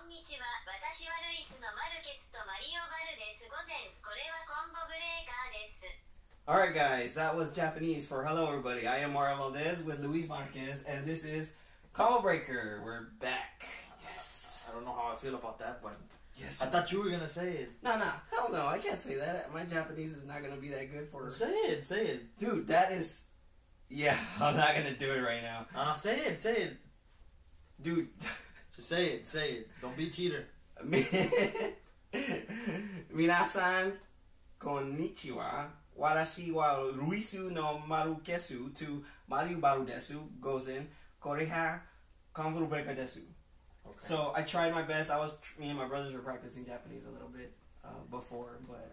んにちは。私はルイスのマルケスとマリオバルです。午前、これはコンボブレーカーです。Alright guys, that was Japanese for hello everybody. I am Mario Valdez with Luis Marquez, and this is ConvoBREAKER. We're back. Yes. I don't know how I feel about that, but Yes. I thought you were gonna say it. No, hell no, I can't say that. My Japanese is not gonna be that good for. Say it. Dude, that is. Yeah, I'm not gonna do it right now. Say it. Dude. Just say it. Don't be a cheater. Minasan, konnichiwa. Warashi wa Ruisu no Marukesu to Mario Baru desu goes in. Koreha ConvoBREAKER desu. Okay. So I tried my best. Me and my brothers were practicing Japanese a little bit before, but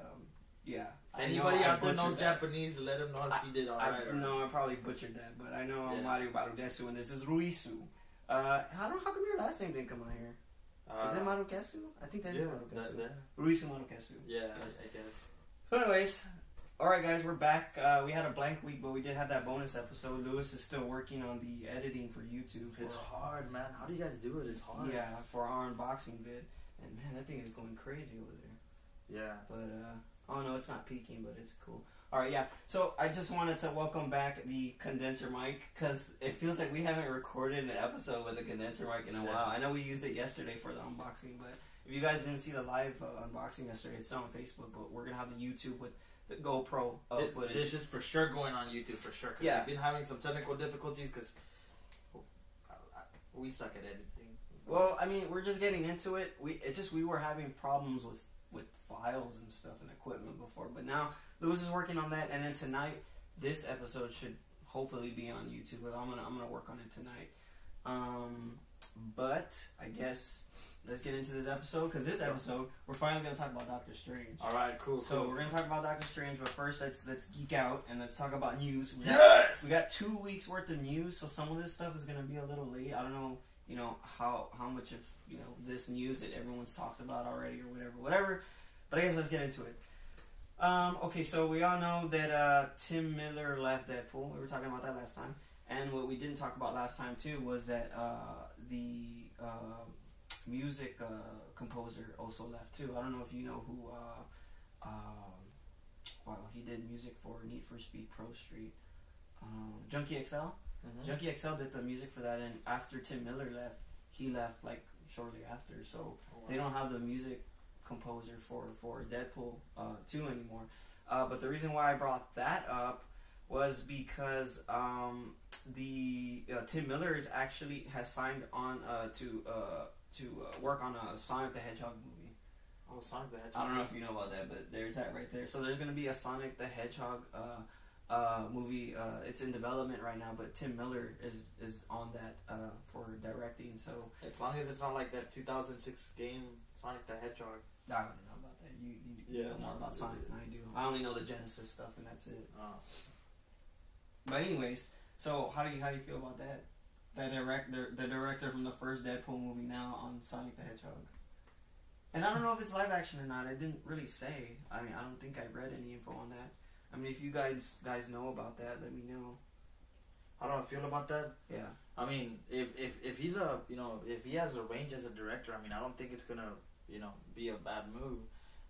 yeah. Anybody out there knows Japanese, let him know if he did alright. No, I probably butchered that, but I know Mario Baru desu, and this is Ruisu. How come your last name didn't come on here? Is it Marukesu? I think that is Marukesu. Ruisu Marukesu. Yeah, yes. I guess. So anyways, alright guys, we're back. We had a blank week, but we did have that bonus episode. Lewis is still working on the editing for YouTube. It's hard, man. How do you guys do it? It's hard. Yeah, for our unboxing vid. And man, that thing is going crazy over there. Yeah. But, oh no, it's not peaking, but it's cool. Alright, yeah. So I just wanted to welcome back the condenser mic, because it feels like we haven't recorded an episode with a condenser mic in a while. I know we used it yesterday for the unboxing, but if you guys didn't see the live unboxing yesterday, it's still on Facebook, but we're going to have the YouTube with the GoPro footage. This is for sure going on YouTube, for sure. Cause we've been having some technical difficulties because we suck at editing. Well, I mean, we're just getting into it. We were having problems with files and stuff and equipment before, but now Lewis is working on that, and then tonight this episode should hopefully be on YouTube. But I'm gonna work on it tonight. But I guess let's get into this episode, because this episode we're finally gonna talk about Doctor Strange. All right, cool. So we're gonna talk about Doctor Strange, but first let's geek out and let's talk about news. We got 2 weeks worth of news, so some of this stuff is gonna be a little late. I don't know, how much of this news that everyone's talked about already or whatever. But I guess let's get into it. Okay, so we all know that Tim Miller left Deadpool. We were talking about that last time, and what we didn't talk about last time too was that the music composer also left too. I don't know if you know who. He did music for Need for Speed Pro Street. Junkie XL. Mm-hmm. Junkie XL did the music for that, and after Tim Miller left, he left like shortly after. So they don't have the music composer for Deadpool 2 anymore. But the reason why I brought that up was because Tim Miller has signed on to work on a Sonic the Hedgehog movie. Oh, Sonic the Hedgehog. I don't know if you know about that, but there's that right there. So there's going to be a Sonic the Hedgehog movie. It's in development right now, but Tim Miller is on that for directing. So as long as it's not like that 2006 game Sonic the Hedgehog. I don't know about that. You know more about Sonic than I do. I only know the Genesis stuff, and that's it. But anyways, so how do you feel about that? The director from the first Deadpool movie now on Sonic the Hedgehog. And I don't know if it's live action or not. I didn't really say. I mean, I don't think I read any info on that. I mean, if you guys know about that, let me know. How do I feel about that? Yeah. I mean, if he's if he has a range as a director, I mean, I don't think it's gonna be a bad move.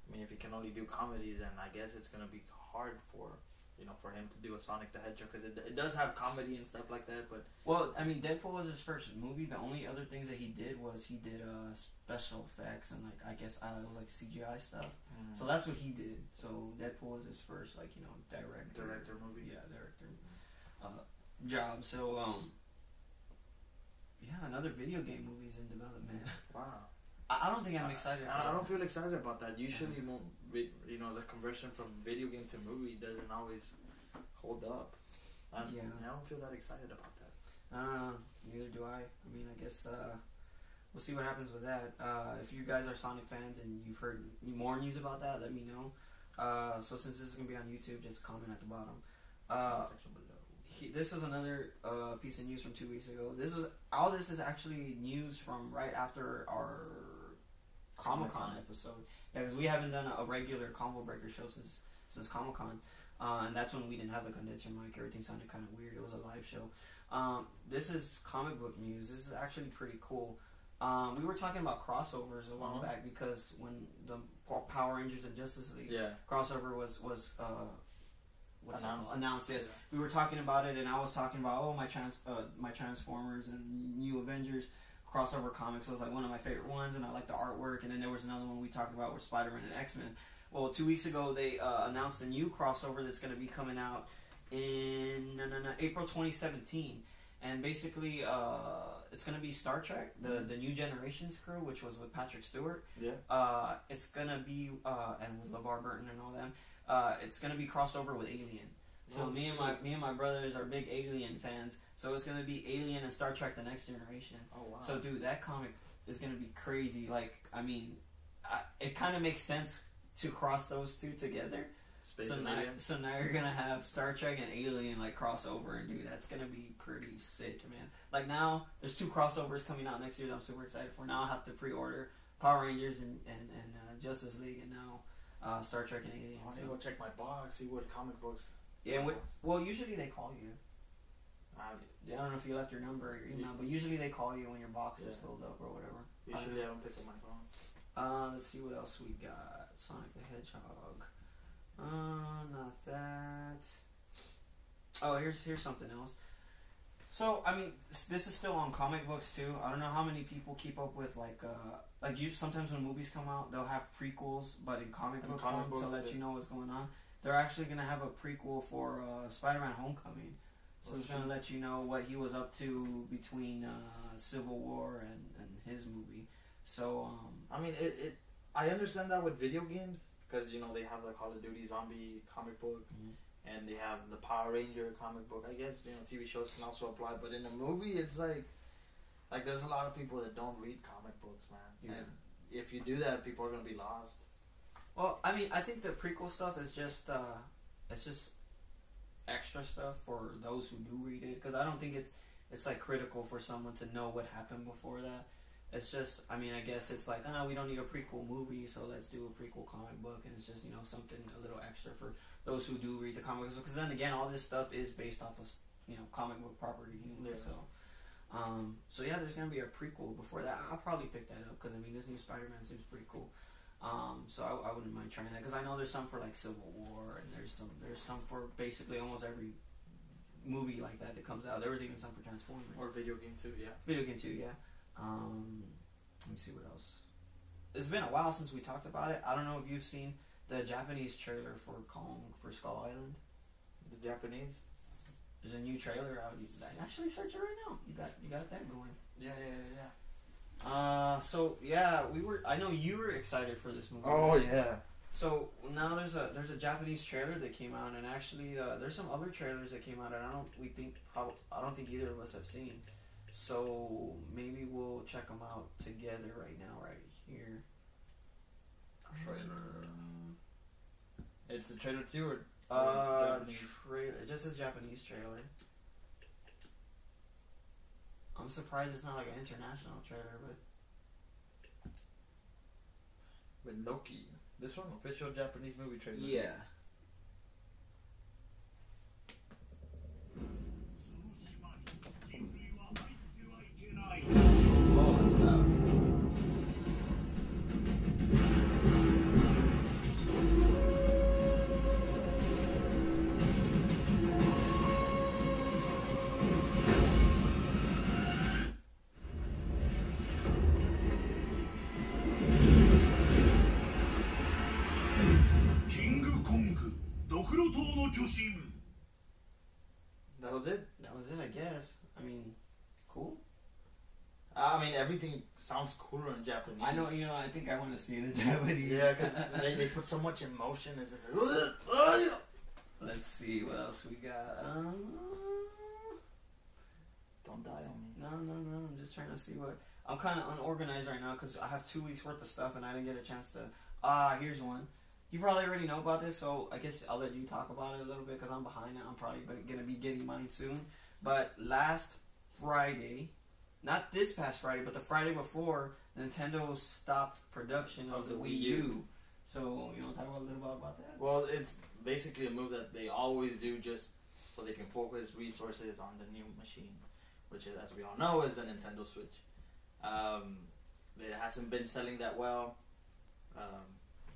I mean, if he can only do comedy, then I guess it's gonna be hard for him to do a Sonic the Hedgehog, because it does have comedy and stuff like that. But well, I mean, Deadpool was his first movie. The only other things that he did was special effects and it was like CGI stuff. So that's what he did. So Deadpool was his first director movie. Yeah, director job. So another video game movie is in development. Wow. I don't think I'm excited. I don't feel excited about that. Usually, the conversion from video games to movie doesn't always hold up. I don't feel that excited about that. Neither do I. I mean, I guess we'll see what happens with that. If you guys are Sonic fans and you've heard more news about that, let me know. So since this is going to be on YouTube, just comment at the bottom. This is another piece of news from 2 weeks ago. This is actually news from right after our Comic-Con episode. Yeah, because we haven't done a regular ConvoBREAKER show since Comic-Con. And that's when we didn't have the condenser mic. Everything sounded kind of weird. It was a live show. This is comic book news. This is actually pretty cool. We were talking about crossovers a while back because when the Power Rangers and Justice League crossover was announced. Yes, we were talking about it, and I was talking about my Transformers and New Avengers crossover comics. It was like one of my favorite ones, and I like the artwork. And then there was another one we talked about with Spider-Man and X-Men. Well, 2 weeks ago they announced a new crossover that's going to be coming out in April 2017. And basically, it's going to be Star Trek, the New Generations crew, which was with Patrick Stewart. Yeah. It's going to be, and with LeVar Burton and all them, it's going to be crossed over with Alien. So me and my brothers are big Alien fans. So it's going to be Alien and Star Trek: The Next Generation. Oh, wow. So, dude, that comic is going to be crazy. Like, I mean, it kind of makes sense to cross those two together. So now you're gonna have Star Trek and Alien like crossover, and dude, that's gonna be pretty sick, man. Like now, there's 2 crossovers coming out next year that I'm super excited for. Now I have to pre-order Power Rangers and Justice League, and now Star Trek and Alien. I need to go check my box, see what comic books. Yeah, well, usually they call you. I don't know if you left your number or your email, but usually they call you when your box is filled up or whatever. Usually I don't pick up my phone. Let's see what else we got. Sonic the Hedgehog. Not that. Oh, here's something else. So, I mean, this is still on comic books too. I don't know how many people keep up with like you. Sometimes when movies come out, they'll have prequels, but in comic book form to let you know what's going on. They're actually gonna have a prequel for Spider-Man: Homecoming. So it's gonna let you know what he was up to between Civil War and his movie. So, I mean, I understand that with video games. Because, you know, they have the Call of Duty Zombie comic book, and they have the Power Ranger comic book. I guess, you know, TV shows can also apply. But in a movie, it's like there's a lot of people that don't read comic books, man. Yeah. And if you do that, people are going to be lost. Well, I mean, I think the prequel stuff is just, it's just extra stuff for those who do read it. Because I don't think it's like critical for someone to know what happened before that. It's just, I mean, I guess it's like, we don't need a prequel movie, so let's do a prequel comic book, and it's just, you know, something a little extra for those who do read the comics. Because then again, all this stuff is based off of, you know, comic book property. So yeah, there's gonna be a prequel before that. I'll probably pick that up because I mean, this new Spider-Man seems pretty cool. So I wouldn't mind trying that because I know there's some for like Civil War, and there's some for basically almost every movie like that comes out. There was even some for Transformers or video game too. Yeah, video game too. Yeah. Let me see what else. It's been a while since we talked about it. I don't know if you've seen the Japanese trailer for Kong for Skull Island. The Japanese? There's a new trailer out. Actually, search it right now. You got that going. Yeah. So yeah, I know you were excited for this movie. Oh yeah. So now there's a Japanese trailer that came out, and actually there's some other trailers that came out, and I don't think either of us have seen. So maybe we'll check them out together right now, right here. Trailer. It's a trailer too, or trailer. It just says Japanese trailer. I'm surprised it's not like an international trailer, but with Loki. This one, official Japanese movie trailer. Yeah. Oh, that's loud. That was it? That was it, I guess. I mean, cool. I mean, everything sounds cooler in Japanese. I know, you know, I think I want to see it in Japanese. Yeah, because they put so much emotion. It's just like, let's see what else we got. Don't die on me. No. I'm just trying to see what. I'm kind of unorganized right now because I have 2 weeks worth of stuff and I didn't get a chance to. Here's one. You probably already know about this, so I guess I'll let you talk about it a little bit because I'm behind it. I'm probably going to be getting mine soon. But last Friday, not this past Friday, but the Friday before, Nintendo stopped production of the Wii U. So, you want to talk a little bit about that? Well, it's basically a move that they always do just so they can focus resources on the new machine, which is, as we all know, is the Nintendo Switch. It hasn't been selling that well.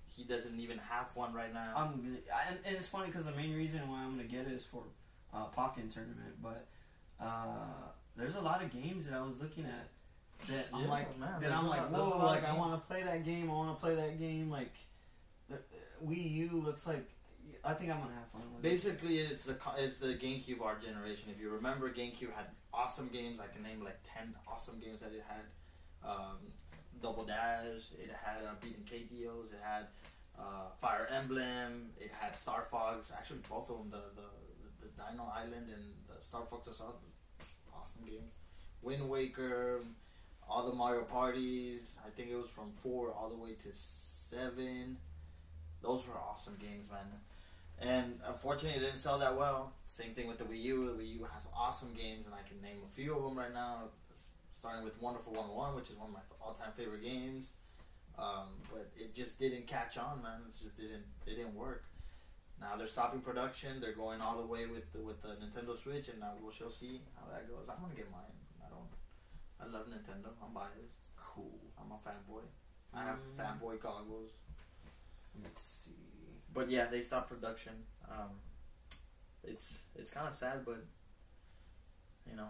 He doesn't even have one right now. And it's funny because the main reason why I'm gonna get it is for Pokken tournament, but there's a lot of games that I was looking at that I'm whoa, like I want to play that game. I want to play that game. Like Wii U looks like. I think I'm gonna have fun with Basically, it's the GameCube art generation. If you remember, GameCube had awesome games. I can name like 10 awesome games that it had. Double Dash. It had Beaten KDOs. It had Fire Emblem. It had Star Fox. Actually, both of them, the Dino Island and the Star Fox Assault, awesome games. Wind Waker. All the Mario parties. I think it was from 4 all the way to 7. Those were awesome games, man. And unfortunately, it didn't sell that well. Same thing with the Wii U. The Wii U has awesome games, and I can name a few of them right now. Starting with Wonderful 101, which is one of my all-time favorite games. But it just didn't catch on, man. It didn't work. Now they're stopping production. They're going all the way with the Nintendo Switch, and now we shall see how that goes. I'm gonna get mine. I love Nintendo. I'm biased. Cool. I'm a fanboy. I have fanboy goggles. Let's see. But yeah, they stopped production. It's kind of sad, but you know,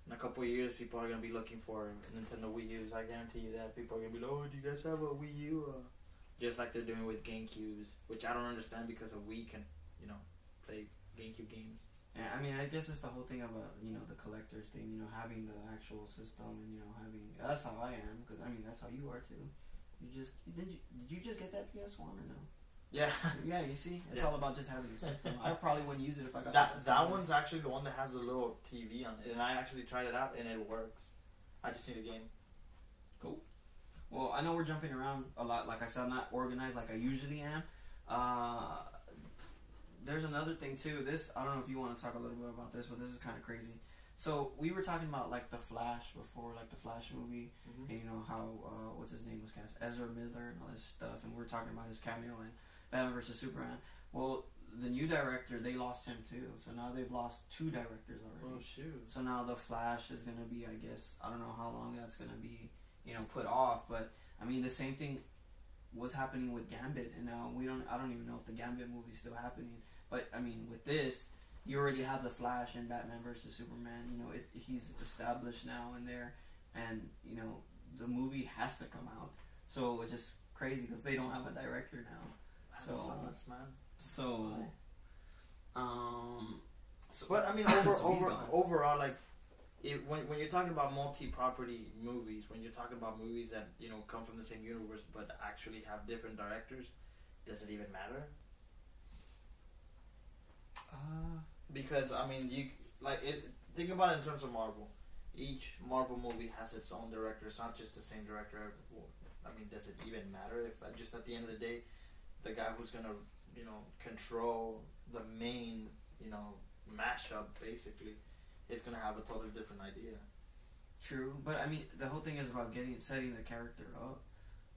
in a couple of years, people are gonna be looking for Nintendo Wii U's. I guarantee you that people are gonna be like, "Oh, do you guys have a Wii U?" Just like they're doing with GameCubes, which I don't understand because a Wii can, play GameCube games. Yeah, I mean, I guess it's the whole thing about the collector's thing. Having the actual system and having. That's how I am, because I mean that's how you are too. Did you just get that PS1 or no? Yeah. Yeah, you see? It's all about just having a system. I probably wouldn't use it if I got that one's actually the one that has a little TV on it, and I actually tried it out, and it works. I just need a game. Cool. Well, I know we're jumping around a lot. Like I said, I'm not organized like I usually am. There's another thing, too. I don't know if you want to talk a little bit about this, but this is kind of crazy. So, we were talking about, like, The Flash before, like, the Flash movie, and, how, what's his name was cast? Ezra Miller and all this stuff, and we were talking about his cameo in Batman vs. Superman. Well, the new director, they lost him, too. So, now they've lost 2 directors already. Oh, shoot. So, now The Flash is going to be, I guess, I don't know how long that's going to be, put off, but, I mean, the same thing was happening with Gambit, and now I don't even know if the Gambit movie's still happening, but, I mean, with this, you already have the Flash in Batman vs. Superman. He's established now in there, and the movie has to come out. So it's just crazy because they don't have a director now. That sucks, man. But I mean, overall, like, when you're talking about multi-property movies, when you're talking about movies that come from the same universe but actually have different directors, does it even matter? Because I mean, think about it in terms of Marvel. Each Marvel movie has its own director. It's not just the same director. I mean, does it even matter if just at the end of the day, the guy who's gonna control the main mashup basically is gonna have a totally different idea. True, but I mean, the whole thing is about setting the character up.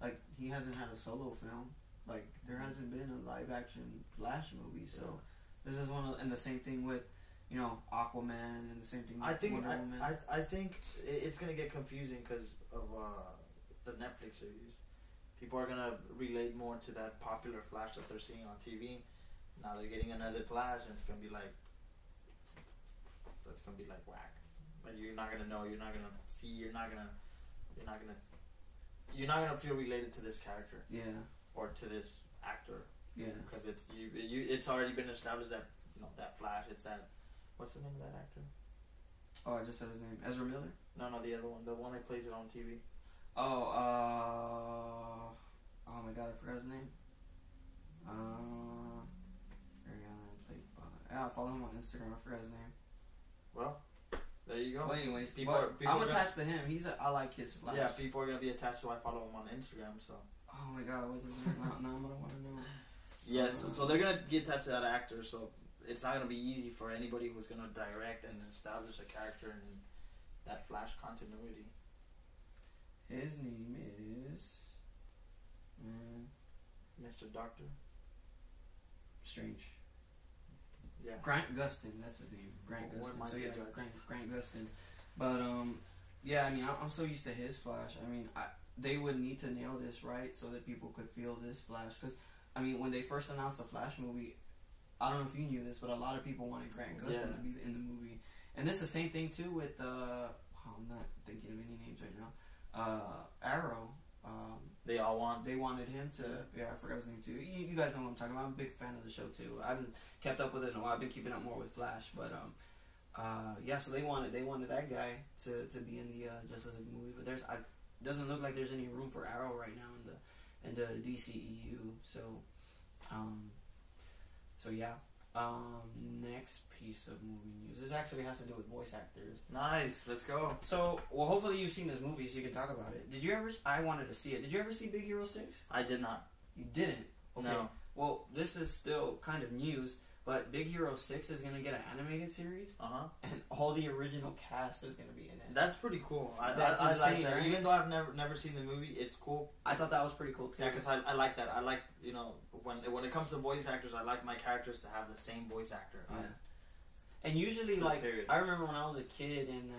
Like, he hasn't had a solo film. Like, there hasn't been a live action Flash movie, so. Yeah. This is and the same thing with, Aquaman, and the same thing with Wonder Woman. I think it's gonna get confusing because of the Netflix series. People are gonna relate more to that popular Flash that they're seeing on TV. Now they're getting another Flash, and it's gonna be like whack. Like, you're not gonna know. You're not gonna see. You're not gonna feel related to this character. Yeah. Or to this actor. Yeah, because it's already been established that that Flash. It's that. What's the name of that actor? Oh, I just said his name. Ezra Miller? No, the other one, the one that plays it on TV. Oh my God, I forgot his name. I follow him on Instagram. I forgot his name. Well, there you go. Well, anyways, people I'm attached to him. I like his Flash. Yeah, people are gonna be attached to. I follow him on Instagram, so. Oh my God, what's his name? Now I'm gonna want to know. Yes, so they're gonna get attached to that actor. So it's not gonna be easy for anybody who's gonna direct and establish a character in that Flash continuity. His name is Mr. Doctor Strange. Yeah, Grant Gustin. That's his name. Grant Gustin. So yeah, Grant Gustin. But Yeah, I mean, I'm so used to his Flash. I mean, they would need to nail this right so that people could feel this Flash. Because, I mean, when they first announced the Flash movie, I don't know if you knew this, but a lot of people wanted Grant Gustin to be in the movie. And this is the same thing, too, with, I'm not thinking of any names right now. Arrow. They all want. They wanted him to. Yeah, I forgot his name, too. You guys know what I'm talking about. I'm a big fan of the show, too. I haven't kept up with it in a while. I've been keeping up more with Flash, but, yeah, so they wanted that guy to be in the Justice League movie, but doesn't look like there's any room for Arrow right now in the DCEU. So yeah. Next piece of movie news. This actually has to do with voice actors. Nice, let's go. So, well, hopefully you've seen this movie, so you can talk about it. Did you ever? I wanted to see it. Did you ever see Big Hero 6? I did not. You didn't. Okay. No. Well, this is still kind of news. But Big Hero 6 is going to get an animated series, and all the original cast is going to be in it. That's pretty cool. I insane, like that. right? Even though I've never seen the movie, it's cool. I thought that was pretty cool, too. Yeah, because I like that. I like, when it comes to voice actors, I like my characters to have the same voice actor. Yeah. And usually, like, period. I remember when I was a kid, and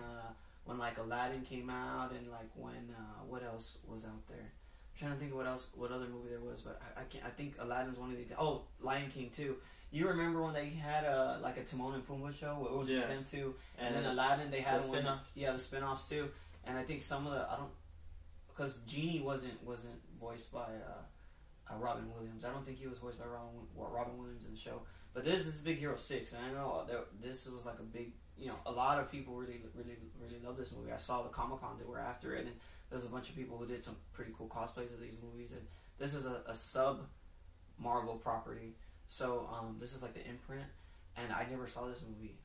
when, like, Aladdin came out, and, like, when, what else was out there? I'm trying to think of what other movie there was, but I think Aladdin's one of the... Oh, Lion King, too. You remember when they had a Timon and Pumbaa show? It was just them two. And then Aladdin, they had the one. spin-offs. Yeah, the spin-offs too. And I think some of because Genie wasn't voiced by Robin Williams. I don't think he was voiced by Robin Williams in the show. But this is Big Hero 6, and I know this was like a big, a lot of people really love this movie. I saw the Comic-Cons that were after it, and there was a bunch of people who did some pretty cool cosplays of these movies. And this is a sub Marvel property. So, this is like the imprint, and I never saw this movie.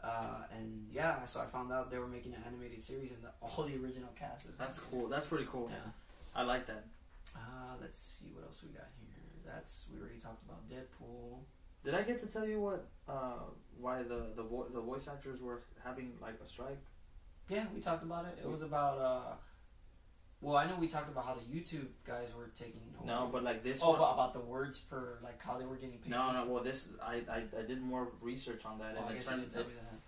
And yeah, so I found out they were making an animated series, and all the original cast is... That's cool. That's pretty cool. Yeah. I like that. Let's see what else we got here. We already talked about Deadpool. Did I get to tell you why the voice actors were having, like, a strike? Yeah, we talked about it. It was about, well, I know we talked about how the YouTube guys were taking over. No, but like this one... about the words per, like, how they were getting paid. No, well, I did more research on that, and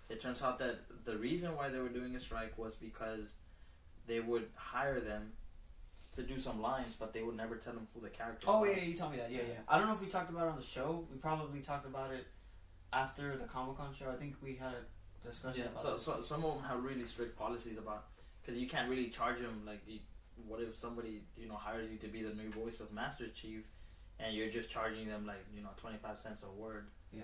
it turns out that the reason why they were doing a strike was because they would hire them to do some lines, but they would never tell them who the character was. Oh, yeah, you told me that, yeah. I don't know if we talked about it on the show. We probably talked about it after the Comic-Con show. I think we had a discussion about it. So some of them have really strict policies about... Because you can't really charge them, like... What if somebody, hires you to be the new voice of Master Chief, and you're just charging them, like, 25 cents a word? Yeah.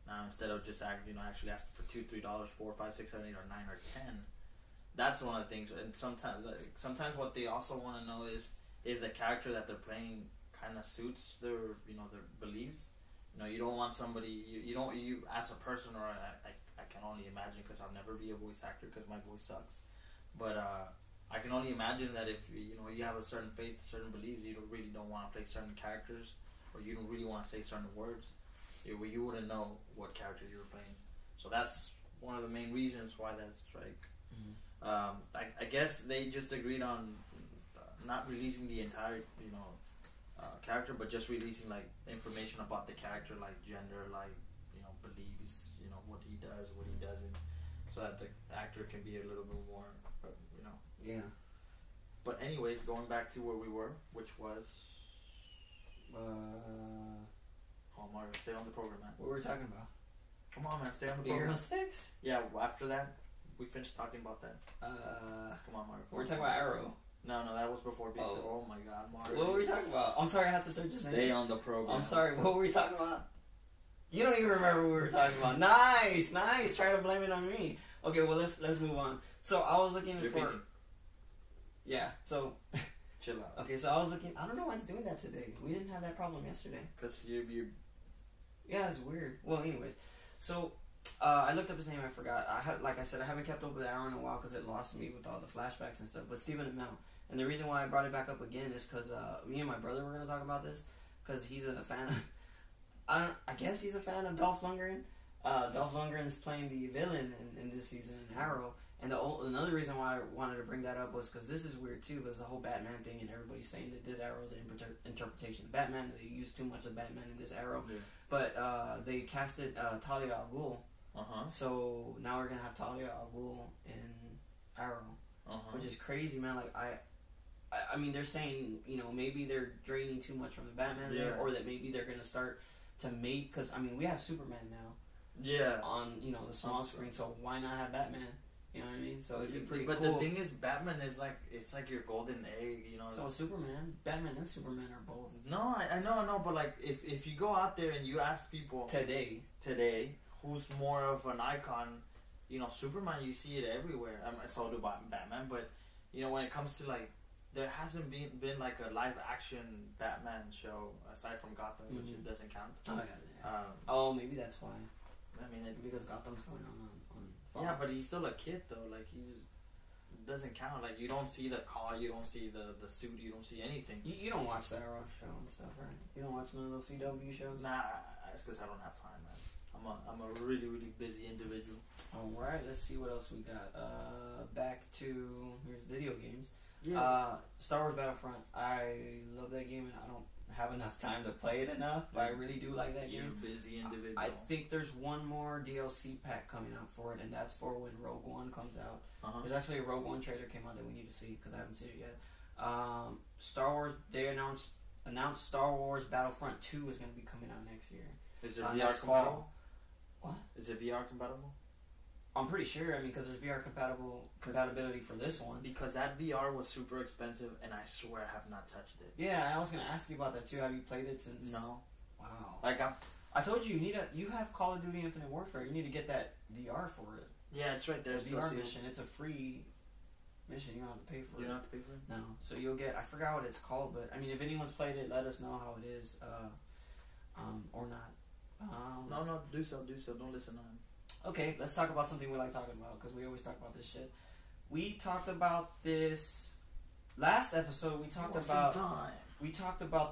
Now, instead of just, actually asking for $2, $3, $4, $5, $6, $7, $8, or $9, or $10. That's one of the things. And sometimes what they also want to know is if the character that they're playing kind of suits their, their beliefs. You don't want somebody, you as a person, or I can only imagine, because I'll never be a voice actor because my voice sucks. But, I can only imagine that if you have a certain faith, certain beliefs, you really don't want to play certain characters, or you don't really want to say certain words, you wouldn't know what character you were playing. So that's one of the main reasons why that strike. Mm-hmm. I guess they just agreed on not releasing the entire character, but just releasing like information about the character, like gender, like beliefs, what he does, what he doesn't, so that the actor can be a little bit more. Yeah. But anyways, going back to where we were, which was... Oh, Mario, stay on the program, man. What were we talking about? Come on, man, stay on the Big program. Hero 6? Yeah, after that, we finished talking about that. Come on, Mario. We were talking about Arrow. No, that was before Big Hero. Oh my God, Mario. What were we talking about? I'm sorry, I have to search his name. Stay on the program. I'm sorry, what were we talking about? You don't even remember what we were talking about. Nice. Try to blame it on me. Okay, well, let's move on. So, I was looking for... Yeah, so... Chill out. Okay, so I was looking... I don't know why it's doing that today. We didn't have that problem yesterday. Because you... Yeah, it's weird. Well, anyways. So, I looked up his name, I forgot. Like I said, I haven't kept up with Arrow in a while because it lost me with all the flashbacks and stuff. But Stephen Amell. And the reason why I brought it back up again is because me and my brother were going to talk about this. Because he's a fan of... I guess he's a fan of Dolph Lundgren. Dolph Lundgren is playing the villain in this season in Arrow. And another reason why I wanted to bring that up was because this is weird too, because the whole Batman thing, and everybody's saying that this Arrow is an interpretation of Batman. They used too much of Batman in this Arrow. Yeah. But they casted Talia al Ghul. So now we're going to have Talia al Ghul in Arrow. which is crazy, man. Like I mean, they're saying, you know, maybe they're draining too much from the Batman there, or that maybe they're gonna start to make, because I mean, we have Superman now. Yeah. On, you know, the small screen, so why not have Batman? You know what I mean? So it'd be pretty but cool. the thing is, Batman is like, it's like your golden egg, you know. So Superman, Batman and Superman are both. No, I know, but like, if you go out there and you ask people today, who's more of an icon, you know, Superman, you see it everywhere. I mean, so do Batman, but you know, when it comes to like, there hasn't been like a live action Batman show aside from Gotham, which it doesn't count. Oh yeah. Maybe that's why. I mean, because Gotham's going on Fox. Yeah, but he's still a kid though. Like, it doesn't count. Like, you don't see the car, you don't see the suit, you don't see anything. You don't watch that Raw show and stuff, right? You don't watch none of those CW shows? Nah, it's because I don't have time, man. I'm a really, really busy individual. Alright, let's see what else we got. Back to here's video games. Yeah. Star Wars Battlefront. I love that game, and I don't have enough time to play it enough, but I really do like that game. You're a busy individual. I think there's one more DLC pack coming out for it, and that's for when Rogue One comes out. There's actually a Rogue One trailer came out that we need to see, because I haven't seen it yet. Star Wars, they announced Star Wars Battlefront 2 is going to be coming out next year. Is it VR compatible? What? Is it VR compatible? I'm pretty sure. I mean, because there's VR compatibility for this one. Because that VR was super expensive, and I swear I have not touched it. Yeah, I was gonna ask you about that too. Have you played it since? No. Wow. Like, I told you you have Call of Duty Infinite Warfare. You need to get that VR for it. Yeah, it's right there. The VR mission. It's a free mission. You don't have to pay for it. You don't have to pay for it? No. So you'll get. I forgot what it's called, but I mean, if anyone's played it, let us know how it is, or not. No, do so. Don't listen to him. Okay, let's talk about something we like talking about, because we always talk about this shit. We talked about this last episode. We talked about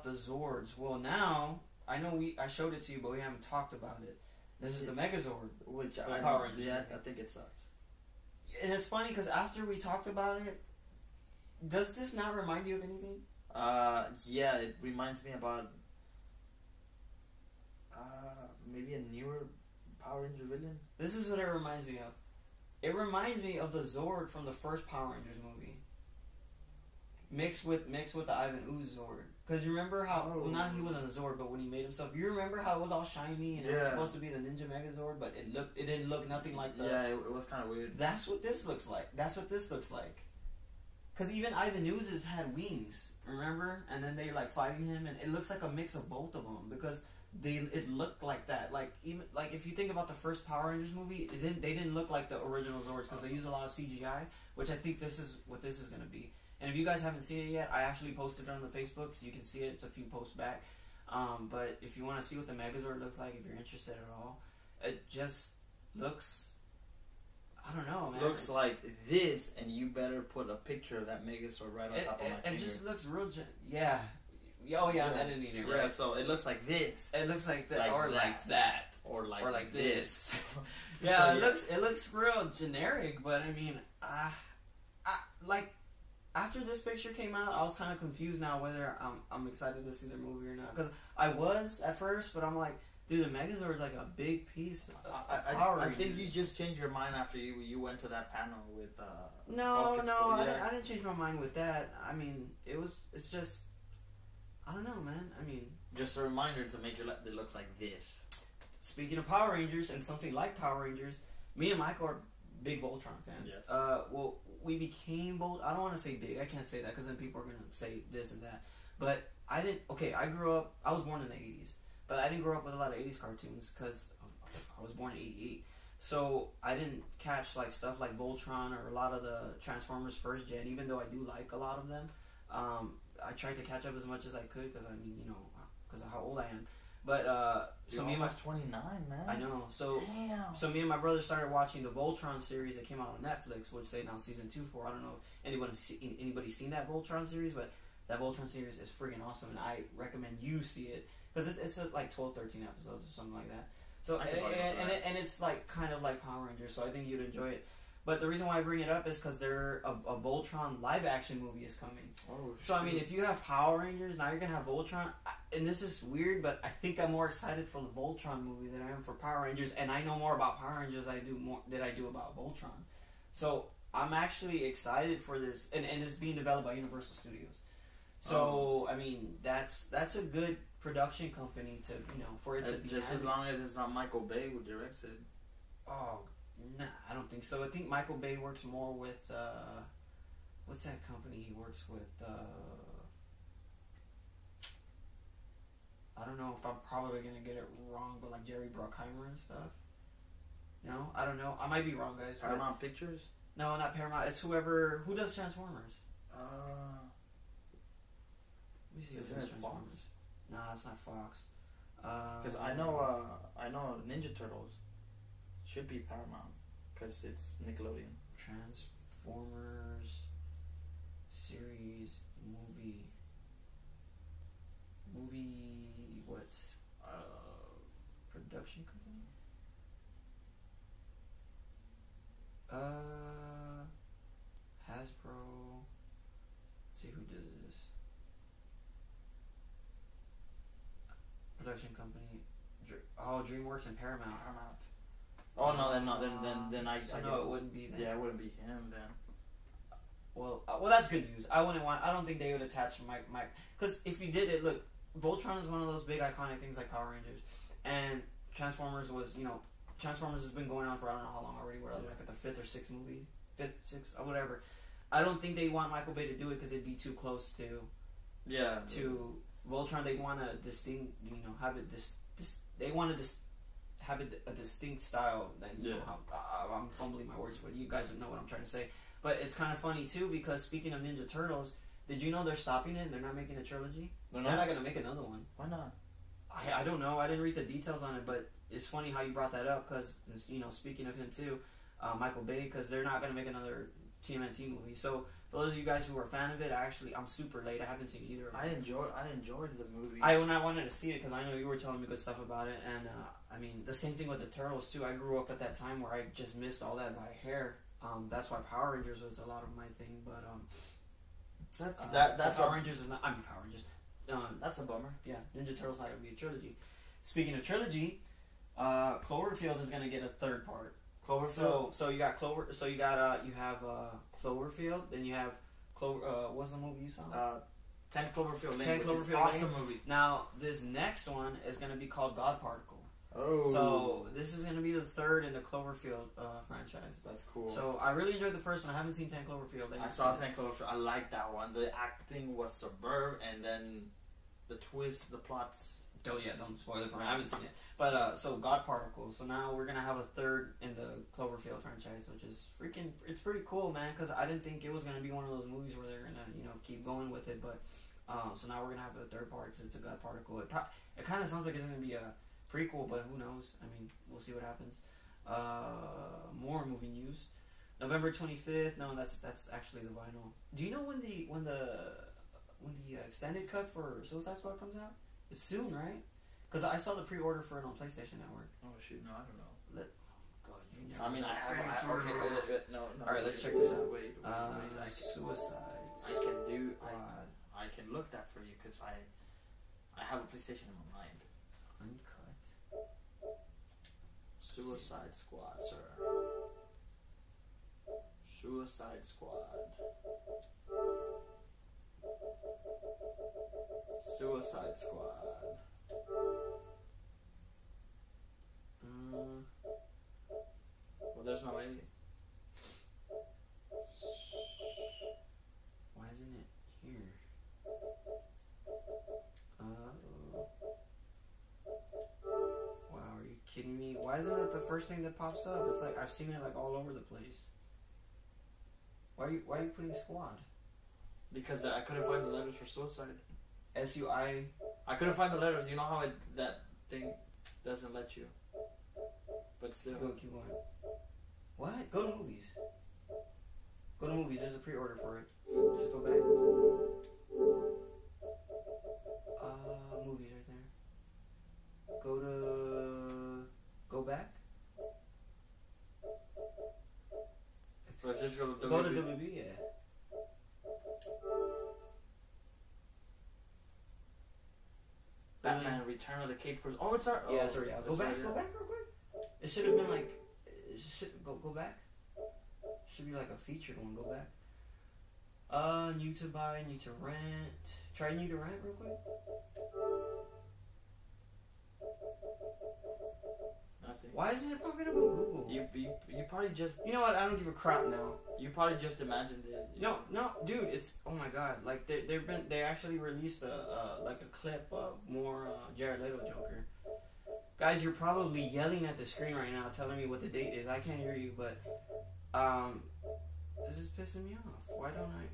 the Zords. Well, now I know I showed it to you, but we haven't talked about it. This is the Megazord, which Power Rangers. Yeah, I think it sucks. And it's funny because after we talked about it, does this not remind you of anything? Yeah, it reminds me about maybe a newer Power Ranger villain. This is what it reminds me of. It reminds me of the Zord from the first Power Rangers movie, mixed with the Ivan Ooze Zord. Because you remember how not he wasn't a Zord, but when he made himself, you remember how it was all shiny and it was supposed to be the Ninja Megazord, but it didn't look nothing like the. Yeah, it was kind of weird. That's what this looks like. Because even Ivan Ooze's had wings, remember? And then they like fighting him, and it looks like a mix of both of them because. It looked like that. Like even like if you think about the first Power Rangers movie, they didn't look like the original Zords because they use a lot of CGI, which I think this is what this is going to be. And if you guys haven't seen it yet, I actually posted it on the Facebook, so you can see it. It's a few posts back. But if you want to see what the Megazord looks like, if you're interested at all, it just looks. I don't know, man. Looks like this, and you better put a picture of that Megazord right on top of my finger. It just looks real. Yeah. Oh yeah, I'm editing it, right? Yeah, so it looks like this. It looks like that, like or that. like that, or like this. Yeah, so, it looks real generic, but I mean, like after this picture came out, I was kind of confused now whether I'm excited to see their movie or not. Because I was at first, but I'm like, dude, the Megazord is like a big piece. I think you just changed your mind after you went to that panel with. No, I didn't change my mind with that. I mean, it's just. I don't know, man. I mean... Just a reminder to make it looks like this. Speaking of Power Rangers and something like Power Rangers, me and Michael are big Voltron fans. Yes. Well, we became Voltron. I don't want to say big. I can't say that because then people are going to say this and that. But I didn't... Okay, I grew up... I was born in the 80s. But I didn't grow up with a lot of 80s cartoons because I was born in 88. So I didn't catch like stuff like Voltron or a lot of the Transformers first gen, even though I do like a lot of them. I tried to catch up as much as I could because I mean, you know, because of how old I am. But so me and my 29, man. I know. So damn. So me and my brother started watching the Voltron series that came out on Netflix, which they announced season 2 for. I don't know if anybody's seen that Voltron series, but that Voltron series is freaking awesome, and I recommend you see it because it's like 12, 13 episodes or something like that. So and it's like kind of like Power Rangers, so I think you'd enjoy it. But the reason why I bring it up is because a Voltron live action movie is coming. Oh, so I mean, if you have Power Rangers, now you're gonna have Voltron. And this is weird, but I think I'm more excited for the Voltron movie than I am for Power Rangers. And I know more about Power Rangers than I do about Voltron. So I'm actually excited for this, and it's being developed by Universal Studios. So I mean, that's a good production company to for it to be just as long as it's not Michael Bay who directs it. Oh, nah, I don't think so. I think Michael Bay works more with what's that company he works with? I don't know if I'm probably gonna get it wrong, but like Jerry Bruckheimer and stuff. No, I don't know. I might be wrong, guys. Paramount Pictures? No, not Paramount. It's who does Transformers. Let me see. Isn't it Fox? Nah, it's not Fox. Because I know Ninja Turtles should be Paramount because it's Nickelodeon. Transformers series movie what? Production company? Hasbro. Let's see who does this. Production company. DreamWorks and Paramount. Oh no, then I no, it wouldn't be then. Yeah, it wouldn't be him then. Well, that's good news. I don't think they would attach Mike, because if you did it, look, Voltron is one of those big iconic things like Power Rangers, and Transformers was, Transformers has been going on for I don't know how long already. We're like at the fifth or sixth movie, or whatever. I don't think they want Michael Bay to do it because it'd be too close to Voltron. They want a distinct, have it they want to have it a distinct style. That I'm fumbling my words, but you guys don't know what I'm trying to say. But it's kind of funny too because speaking of Ninja Turtles, did you know they're stopping it? They're not making a trilogy. They're not going to make another one. Why not? I don't know. I didn't read the details on it, but it's funny how you brought that up because speaking of him too, Michael Bay, because they're not going to make another TMNT movie. So for those of you guys who are a fan of it, I'm super late. I haven't seen either of them. I enjoyed the movie. I wanted to see it because I know you were telling me good stuff about it, and I mean the same thing with the Turtles too. I grew up at that time where I just missed all that by hair. That's why Power Rangers was a lot of my thing, but that's Power Rangers is not. I mean Power Rangers. That's a bummer. Yeah, Ninja Turtles not gonna be a trilogy. Speaking of trilogy, Cloverfield is gonna get a third part. Cloverfield. So you got Clover. So you got you have Cloverfield. Then you have what's the movie you saw? 10 Cloverfield Lane. 10 Cloverfield Lane. Awesome movie. Now this next one is gonna be called God Particle. Oh. So this is gonna be the third in the Cloverfield franchise. That's cool. So I really enjoyed the first one. I haven't seen 10 Cloverfield. I saw 10 Cloverfield. I liked that one. The acting was superb, and then the twist, the plots. Oh yeah, don't spoil it for me. I haven't seen it. But so God Particle. So now we're gonna have a third in the Cloverfield franchise, which is it's pretty cool, man. Because I didn't think it was gonna be one of those movies where they're gonna keep going with it. But so now we're gonna have a third part to God Particle. It kind of sounds like it's gonna be a prequel, but who knows? I mean, we'll see what happens. More movie news. November 25th. No, that's actually the vinyl. Do you know when the extended cut for Suicide Squad comes out? It's soon, right? Because I saw the pre-order for it on PlayStation Network. Oh shoot, no, I don't know. God, you I mean, I have. Okay, no. All right, let's check this out. Wait, Suicide. I can look that for you because I have a PlayStation in my mind. Uncut. Suicide Squad, sir. Suicide Squad. Suicide Squad. Well, there's no way. Why isn't it here? Wow, are you kidding me? Why isn't it the first thing that pops up? It's like I've seen it like all over the place. Why are you putting Squad? Because I couldn't find the letters for Suicide. SUI. I couldn't find the letters. You know how that thing doesn't let you. But still. Keep going. What? Go to movies. Go to movies. There's a pre-order for it. Just go back. Movies right there. Go back. Let's just go to WB. Go to WB, yeah. Batman: Return of the Cape Crusader. Oh, it's our. Yeah, it's already out. Go back real quick. It should have been like. Go back. Should be like a featured one. Go back. New to buy, new to rent. Try new to rent real quick. Nothing. Why isn't it popping up on Google? You probably just. You know what? I don't give a crap now. You probably just imagined it. No, dude, it's oh my god! Like they actually released a clip of more Jared Leto Joker. Guys, you're probably yelling at the screen right now, telling me what the date is. I can't hear you, but this is pissing me off. Why don't I?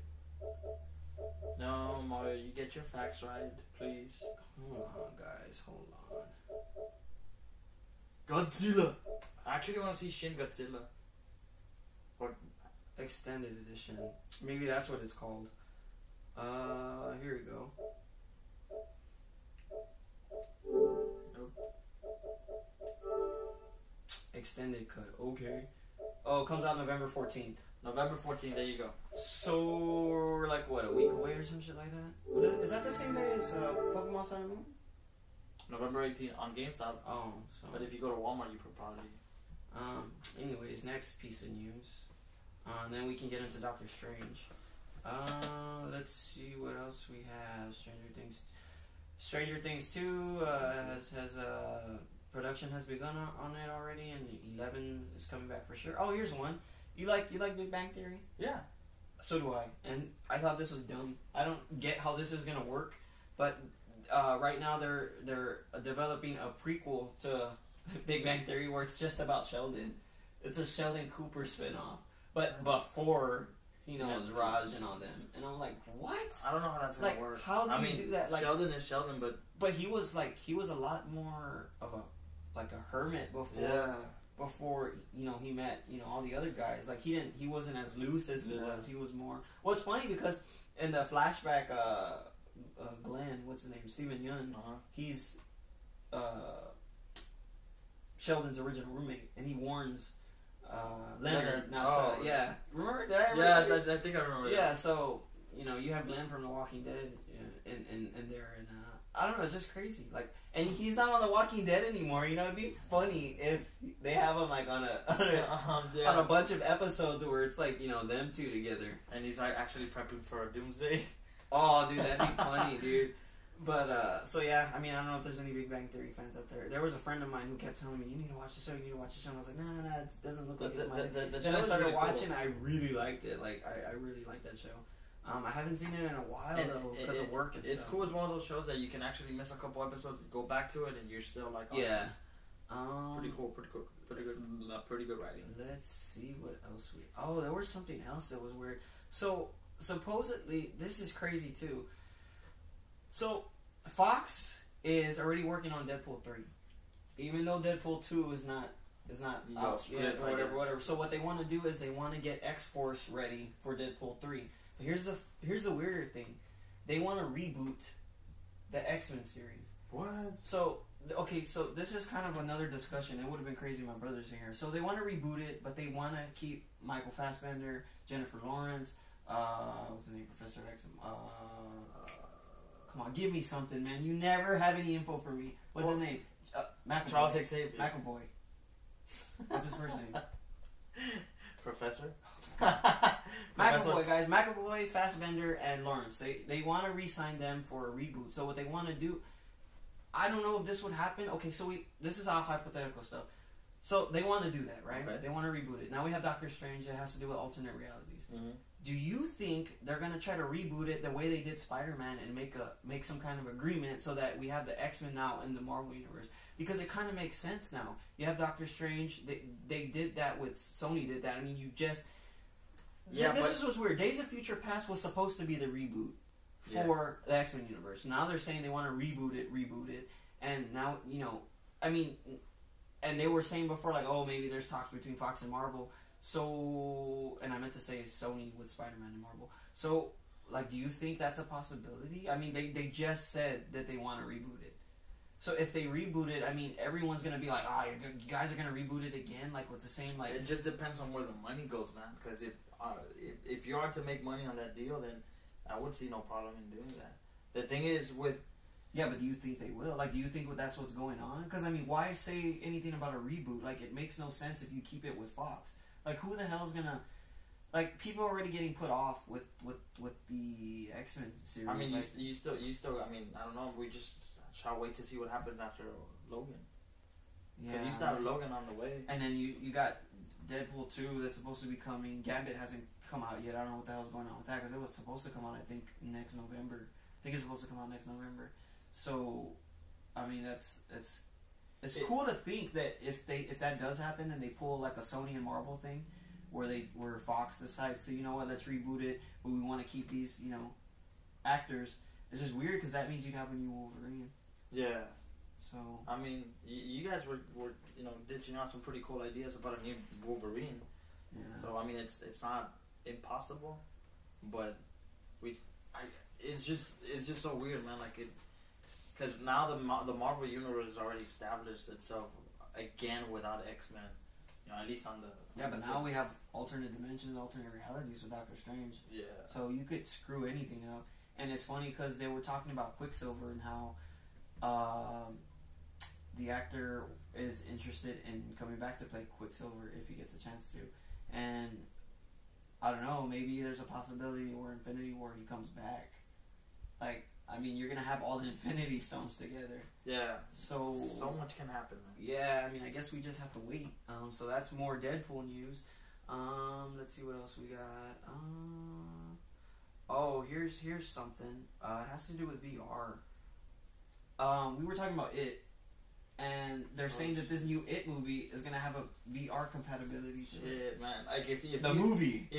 No, Mario, you get your facts right, please. Hold on, guys. Hold on. Godzilla. I actually want to see Shin Godzilla. Or Extended edition. Maybe that's what it's called. Here we go. Nope. Extended cut. Okay. Oh, it comes out November 14th. November 14th. There you go. So we're like what, a week away or some shit like that? Is that the same day as Pokemon Sun and Moon? November 18th on GameStop. Oh, so. But if you go to Walmart, you could probably. Anyways, next piece of news. And then we can get into Doctor Strange. Let's see what else we have. Stranger Things 2 has production has begun on it already, and 11 is coming back for sure. Oh, here's one. You like Big Bang Theory? Yeah. So do I. And I thought this was dumb. I don't get how this is gonna work, but right now they're developing a prequel to Big Bang Theory where it's just about Sheldon. It's a Sheldon Cooper spinoff, but before he knows Raj and all them. And I'm like, what? I don't know how that's gonna work. How do you do that? Like, Sheldon is Sheldon, but he was a lot more of a hermit before. Yeah. Before he met all the other guys, like he wasn't as loose as he was. He was more. Well, it's funny because in the flashback, Glenn, what's his name, Steven Yeun, he's Sheldon's original roommate, and he warns Leonard not to. Yeah, remember? Did I ever? Yeah, I think I remember. Yeah, so you have Glenn from The Walking Dead, and there, and I don't know, it's just crazy. Like, and he's not on The Walking Dead anymore. It'd be funny if they have him like on a bunch of episodes where it's like them two together, and he's like actually prepping for a doomsday. Oh, dude, that'd be funny, dude. But so yeah, I mean, I don't know if there's any Big Bang Theory fans out there. There was a friend of mine who kept telling me, "You need to watch the show. You need to watch the show." And I was like, "Nah, it doesn't look like it's my." Then I started watching. Cool. I really liked it. Like, I really liked that show. I haven't seen it in a while though because of work and stuff. It's cool. It's one of those shows that you can actually miss a couple episodes, go back to it, and you're still like, oh, yeah. Pretty cool. Pretty good writing. Let's see what else we. Oh, there was something else that was weird. So supposedly, this is crazy too. So Fox is already working on Deadpool 3, even though Deadpool 2 is not out yet or whatever. So what they want to do is they want to get X-Force ready for Deadpool 3. But here's the weirder thing. They want to reboot the X-Men series. What? So this is kind of another discussion. It would have been crazy if my brother's in here. So they want to reboot it, but they want to keep Michael Fassbender, Jennifer Lawrence, what's the name, Professor X. Come on, give me something, man. You never have any info for me. What's his name? McAvoy. Charles Xavier. McAvoy. What's his first name? Professor. McAvoy, guys. McAvoy, Fassbender, and Lawrence. They want to re-sign them for a reboot. So what they want to do, I don't know if this would happen. Okay, so this is all hypothetical stuff. So they want to do that, right? Okay. They want to reboot it. Now we have Doctor Strange that has to do with alternate realities. Mm-hmm. Do you think they're gonna try to reboot it the way they did Spider-Man and make some kind of agreement so that we have the X-Men now in the Marvel universe? Because it kind of makes sense now. You have Doctor Strange. They did that with Sony. Did that? I mean, you just this is what's weird. Days of Future Past was supposed to be the reboot for the X-Men universe. Now they're saying they want to reboot it, and now I mean, and they were saying before like, oh, maybe there's talks between Fox and Marvel. So, and I meant to say Sony with Spider-Man and Marvel. So, like, do you think that's a possibility? I mean, they just said that they want to reboot it. So if they reboot it, I mean, everyone's going to be like, you guys are going to reboot it again? Like, with the same, like... It just depends on where the money goes, man. Because if you are to make money on that deal, then I would see no problem in doing that. The thing is with... Yeah, but do you think they will? Like, do you think that's what's going on? Because, I mean, why say anything about a reboot? Like, it makes no sense if you keep it with Fox. Like, who the hell's gonna... like people are already getting put off with the X-Men series. I mean, like, you still. I mean, I don't know. We just shall wait to see what happens after Logan. Because you still have Logan on the way. And then you got Deadpool 2 that's supposed to be coming. Gambit hasn't come out yet. I don't know what the hell's going on with that because it was supposed to come out, I think, next November. I think it's supposed to come out next November. So, I mean, it's cool to think that if that does happen and they pull like a Sony and Marvel thing, where Fox decides, so you know what, let's reboot it, but we want to keep these actors. It's just weird because that means you'd have a new Wolverine. Yeah. So I mean, you guys were ditching out some pretty cool ideas about a new Wolverine. yeah. So I mean, it's not impossible, but it's just so weird, man. Like because now the Marvel universe has already established itself again without X-Men. At least on the but now we have alternate dimensions, alternate realities with Doctor Strange. Yeah. So you could screw anything up, and it's funny because they were talking about Quicksilver and how the actor is interested in coming back to play Quicksilver if he gets a chance to, and I don't know, maybe there's a possibility where Infinity War he comes back. Like, I mean, you're gonna have all the Infinity Stones together. Yeah. So much can happen, man. Yeah, I mean, I guess we just have to wait. So that's more Deadpool news. Let's see what else we got. Oh, here's something. It has to do with VR. We were talking about It, and they're saying that this new It movie is gonna have a VR compatibility. Shit, man! Like if movie.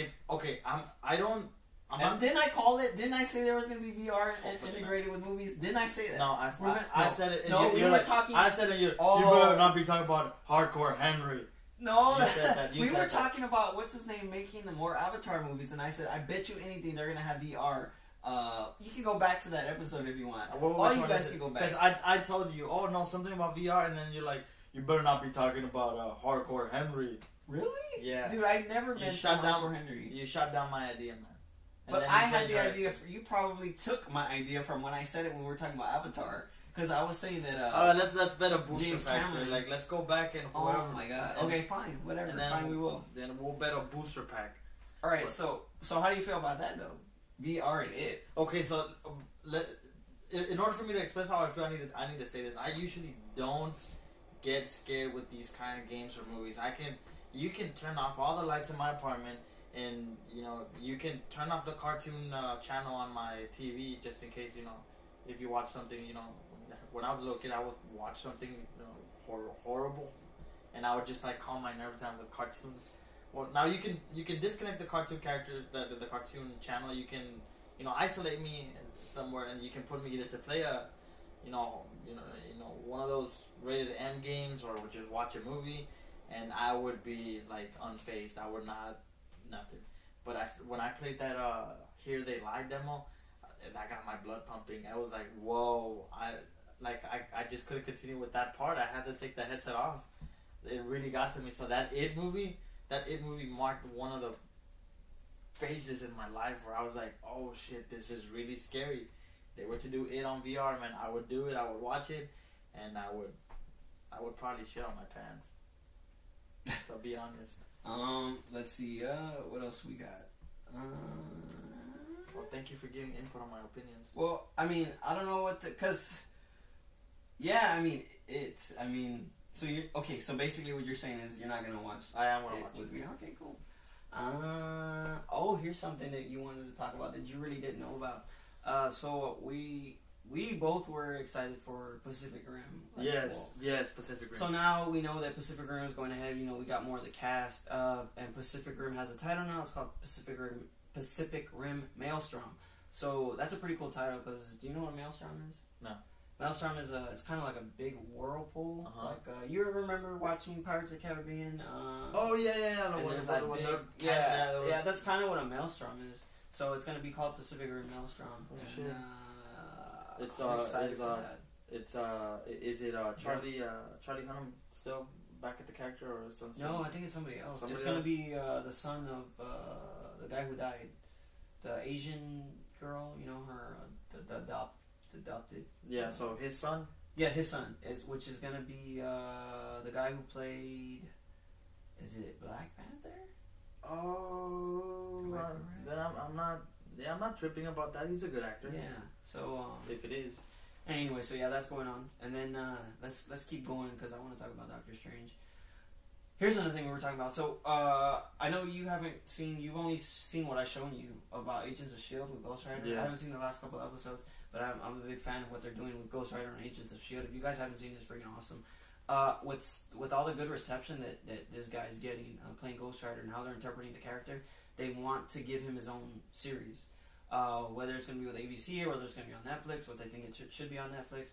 And didn't I call it? Didn't I say there was going to be VR integrated with movies? Didn't I say that? No, I said it. No, we were talking. I said it. You better not be talking about Hardcore Henry. No, you said that. We were talking about what's his name making the more Avatar movies, and I said I bet you anything they're going to have VR. You can go back to that episode if you want. All you guys can go back. Because I told you, oh no, something about VR, and then you're like, you better not be talking about Hardcore Henry. Really? Yeah. Dude, I never mentioned Hardcore Henry. You shot down my idea, man. But I had the idea. You probably took my idea from when I said it when we were talking about Avatar, because I was saying that. Let's bet a booster James pack. Cameron. Like, let's go back and whoever. Oh my god. Okay, fine, whatever. And then, fine, we will. Then we'll bet a booster pack. All right. So how do you feel about that though? VR and It. Okay, so in order for me to express how I feel, I need to say this. I usually don't get scared with these kind of games or movies. You can turn off all the lights in my apartment. And, you can turn off the cartoon channel on my TV just in case, if you watch something, when I was a little kid, I would watch something horrible. And I would just, calm my nerves down with cartoons. Well, now you can disconnect the cartoon character, the cartoon channel. You can, isolate me somewhere and you can put me either to play one of those rated M games or just watch a movie. And I would be, unfazed. I would not... Nothing, but when I played that Here They Lie demo, that got my blood pumping. I was like, whoa! I just couldn't continue with that part. I had to take the headset off. It really got to me. So that It movie marked one of the phases in my life where I was like, oh shit, this is really scary. If they were to do It on VR, man, I would do it. I would watch it, and I would probably shit on my pants. To be honest. Let's see, what else we got? Well, thank you for giving input on my opinions. Well, I mean, I don't know what so you're, okay, so basically what you're saying is you're not gonna watch I am gonna watch with me. Okay, cool. Oh, here's something that you wanted to talk about that you really didn't know about. So we both were excited for Pacific Rim. Yes, Pacific Rim. So now we know that Pacific Rim is going ahead. We got more of the cast, and Pacific Rim has a title now. It's called Pacific Rim Maelstrom. So that's a pretty cool title because do you know what a Maelstrom is? No. Maelstrom is it's kind of like a big whirlpool. Uh-huh. Like you remember watching Pirates of the Caribbean? Oh yeah. Yeah, that's kind of what a Maelstrom is. So it's going to be called Pacific Rim Maelstrom. Oh, and, shit. I'm excited for that. Is it Charlie Hunnam still back at the character or something? No, I think it's somebody else. It's going to be the son of the guy who died, the Asian girl. Her the adopted. Yeah. So his son. Yeah, his son which is going to be the guy who played. Is it Black Panther? Oh, then I'm not. Yeah, I'm not tripping about that. He's a good actor. Yeah. So if it is. Anyway, so yeah, that's going on, and then let's keep going because I want to talk about Doctor Strange. Here's another thing we were talking about. So I know you've only seen what I've shown you about Agents of S.H.I.E.L.D. with Ghost Rider. Yeah. I haven't seen the last couple episodes, but I'm a big fan of what they're doing with Ghost Rider and Agents of S.H.I.E.L.D. If you guys haven't seen it, it's freaking awesome. With all the good reception that this guy's getting playing Ghost Rider and how they're interpreting the character, they want to give him his own series. Whether it's going to be with ABC or whether it's going to be on Netflix, which I think it should be on Netflix.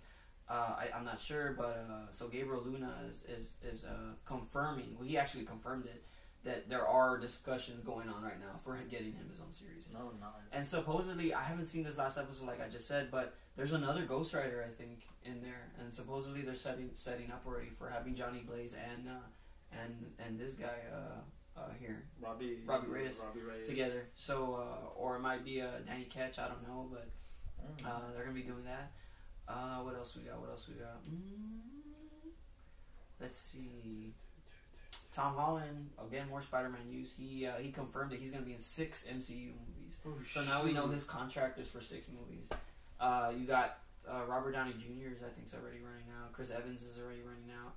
I'm not sure, but so Gabriel Luna is confirming. Well, he actually confirmed it that there are discussions going on right now for getting him his own series. No, nice. And supposedly, I haven't seen this last episode, like I just said, but there's another Ghost Rider I think in there, and supposedly they're setting up already for having Johnny Blaze and this guy here, Robbie Reyes together. So or it might be Danny Ketch. I don't know, but they're gonna be doing that. What else we got? Let's see. Tom Holland, again, more Spider-Man news. He confirmed that he's going to be in 6 MCU movies. Oh, so now we know his contract is for 6 movies. You got Robert Downey Jr. I think is already running out. Chris Evans is already running out.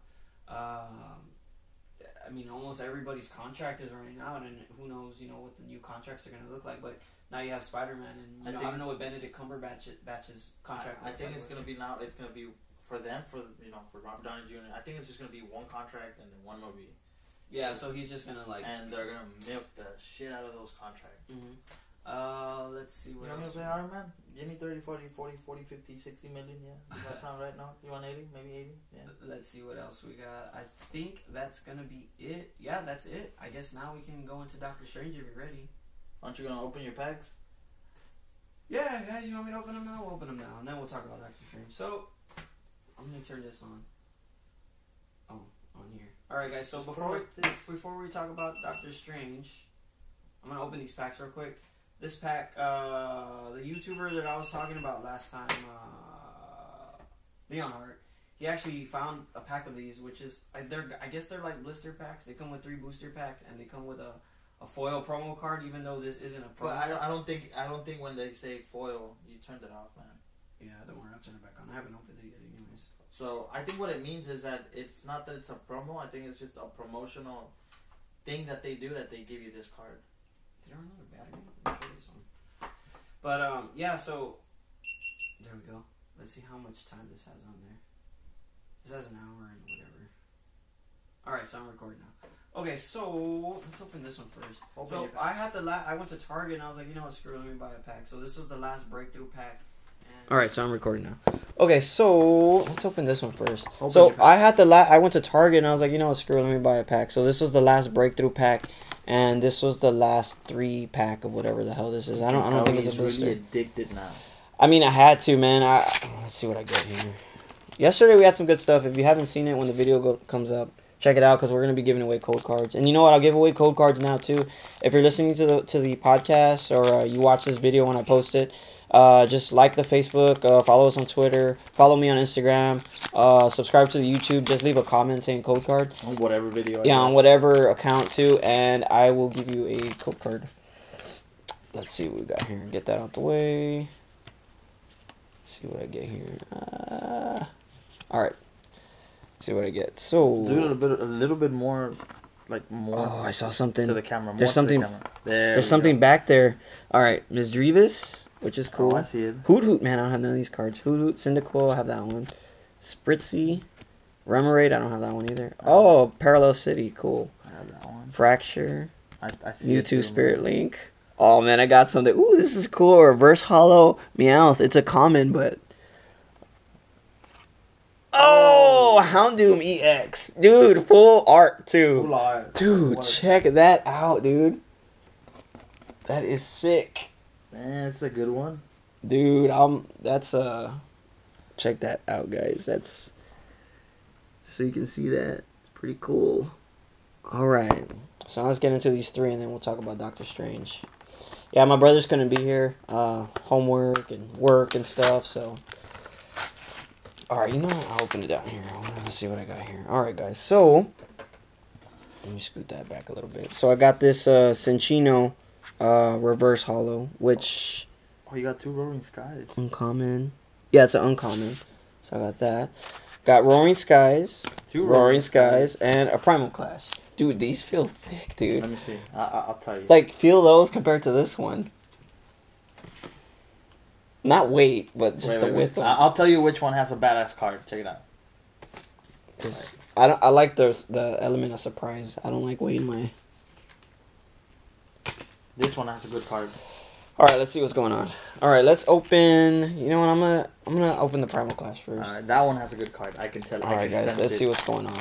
I mean, almost everybody's contract is running out, and who knows, what the new contracts are going to look like. But now you have Spider-Man, and I don't know what Benedict Cumberbatch's contract. I think it's going to be now. It's going to be for them for Robert Downey Jr. I think it's just going to be one contract and then one movie. Yeah, so he's just gonna and they're gonna milk the shit out of those contracts. Mm-hmm. Let's see what else. You want me to play Iron Man? Give me 30, 40, 50, 60 million. Yeah, does that sound right now? You want 80? Maybe 80. Yeah. Let's see what else we got. I think that's gonna be it. Yeah, that's it. I guess now we can go into Doctor Strange if you're ready. Aren't you gonna open your packs? Yeah, guys, you want me to open them now? We'll open them now, and then we'll talk about Doctor Strange. So I'm gonna turn this on. On here. Alright guys, so before we talk about Doctor Strange, I'm going to open these packs real quick. This pack, the YouTuber that I was talking about last time, Leonhardt, he actually found a pack of these, which is, I guess they're like blister packs. They come with 3 booster packs, and they come with a foil promo card, even though this isn't a promo card. I don't think when they say foil, you turned it off, man. Yeah, don't worry, I'll turn it back on. I haven't opened it yet anyways. So, I think what it means is that it's not that it's a promo. I think it's just a promotional thing that they do that they give you this card. Did I run out of battery? Let me try this one. But, yeah, so, there we go. Let's see how much time this has on there. This has an hour and whatever. Alright, so I'm recording now. Okay, so, let's open this one first. I went to Target and I was like, you know what, screw it, let me buy a pack. So this was the last breakthrough pack. Alright, so I'm recording now. Okay, so let's open this one first. I went to Target and I was like, you know what, screw it, let me buy a pack. So this was the last breakthrough pack, and this was the last 3 pack of whatever the hell this is. I don't think it's a booster. Really addicted now. I mean, I had to, man. Let's see what I get here. Yesterday we had some good stuff. If you haven't seen it when the video comes up, check it out because we're gonna be giving away code cards. And you know what? I'll give away code cards now too. If you're listening to the podcast or you watch this video when I post it. Just like the Facebook, follow us on Twitter, follow me on Instagram, subscribe to the YouTube, just leave a comment saying code card. On whatever video. On whatever account too, and I will give you a code card. Let's see what we got here. Get that out the way. Let's see what I get here. Alright. Let's see what I get. So do a little bit more. Oh, I saw something. To the camera. There's something. There's something back there. Alright, Ms. Drevis. Which is cool. Oh, I see it. Hoot Hoot, man, I don't have none of these cards. Hoot Hoot, Cyndaquil, I have that one. Spritzy, Remoraid, I don't have that one either. Oh, Parallel City, cool. I have that one. Fracture, I see Mewtwo, Spirit Link. Oh, man, I got something. Ooh, this is cool. Reverse Hollow, Meowth. It's a common, but... Oh, Houndoom EX. Dude, full art, too. Full art. Dude, check that out, dude. That is sick. That's a good one. Dude, check that out, guys. That's so you can see that. It's pretty cool. Alright. So let's get into these 3 and then we'll talk about Doctor Strange. Yeah, my brother's gonna be here. Homework and work and stuff, so alright, you know what? I'll open it down here. Let's see what I got here. Alright guys, so Let me scoot that back a little bit. So I got this Cinchino reverse hollow, which Oh, you got 2 Roaring Skies. uncommon. Yeah, it's an uncommon. So I got that. Got Roaring Skies, 2 Roaring Skies, and a Primal Clash. Dude, these feel thick, dude. Let me see. I'll tell you. Like, feel those compared to this one. Not weight, but just the width. I'll tell you which one has a badass card. Check it out. I like the element of surprise. I don't like weighting my. This one has a good card. All right, let's see what's going on. All right, let's open. You know what? I'm gonna open the Primal Clash first. All right, that one has a good card. I can tell. All right, guys, let's see what's going on.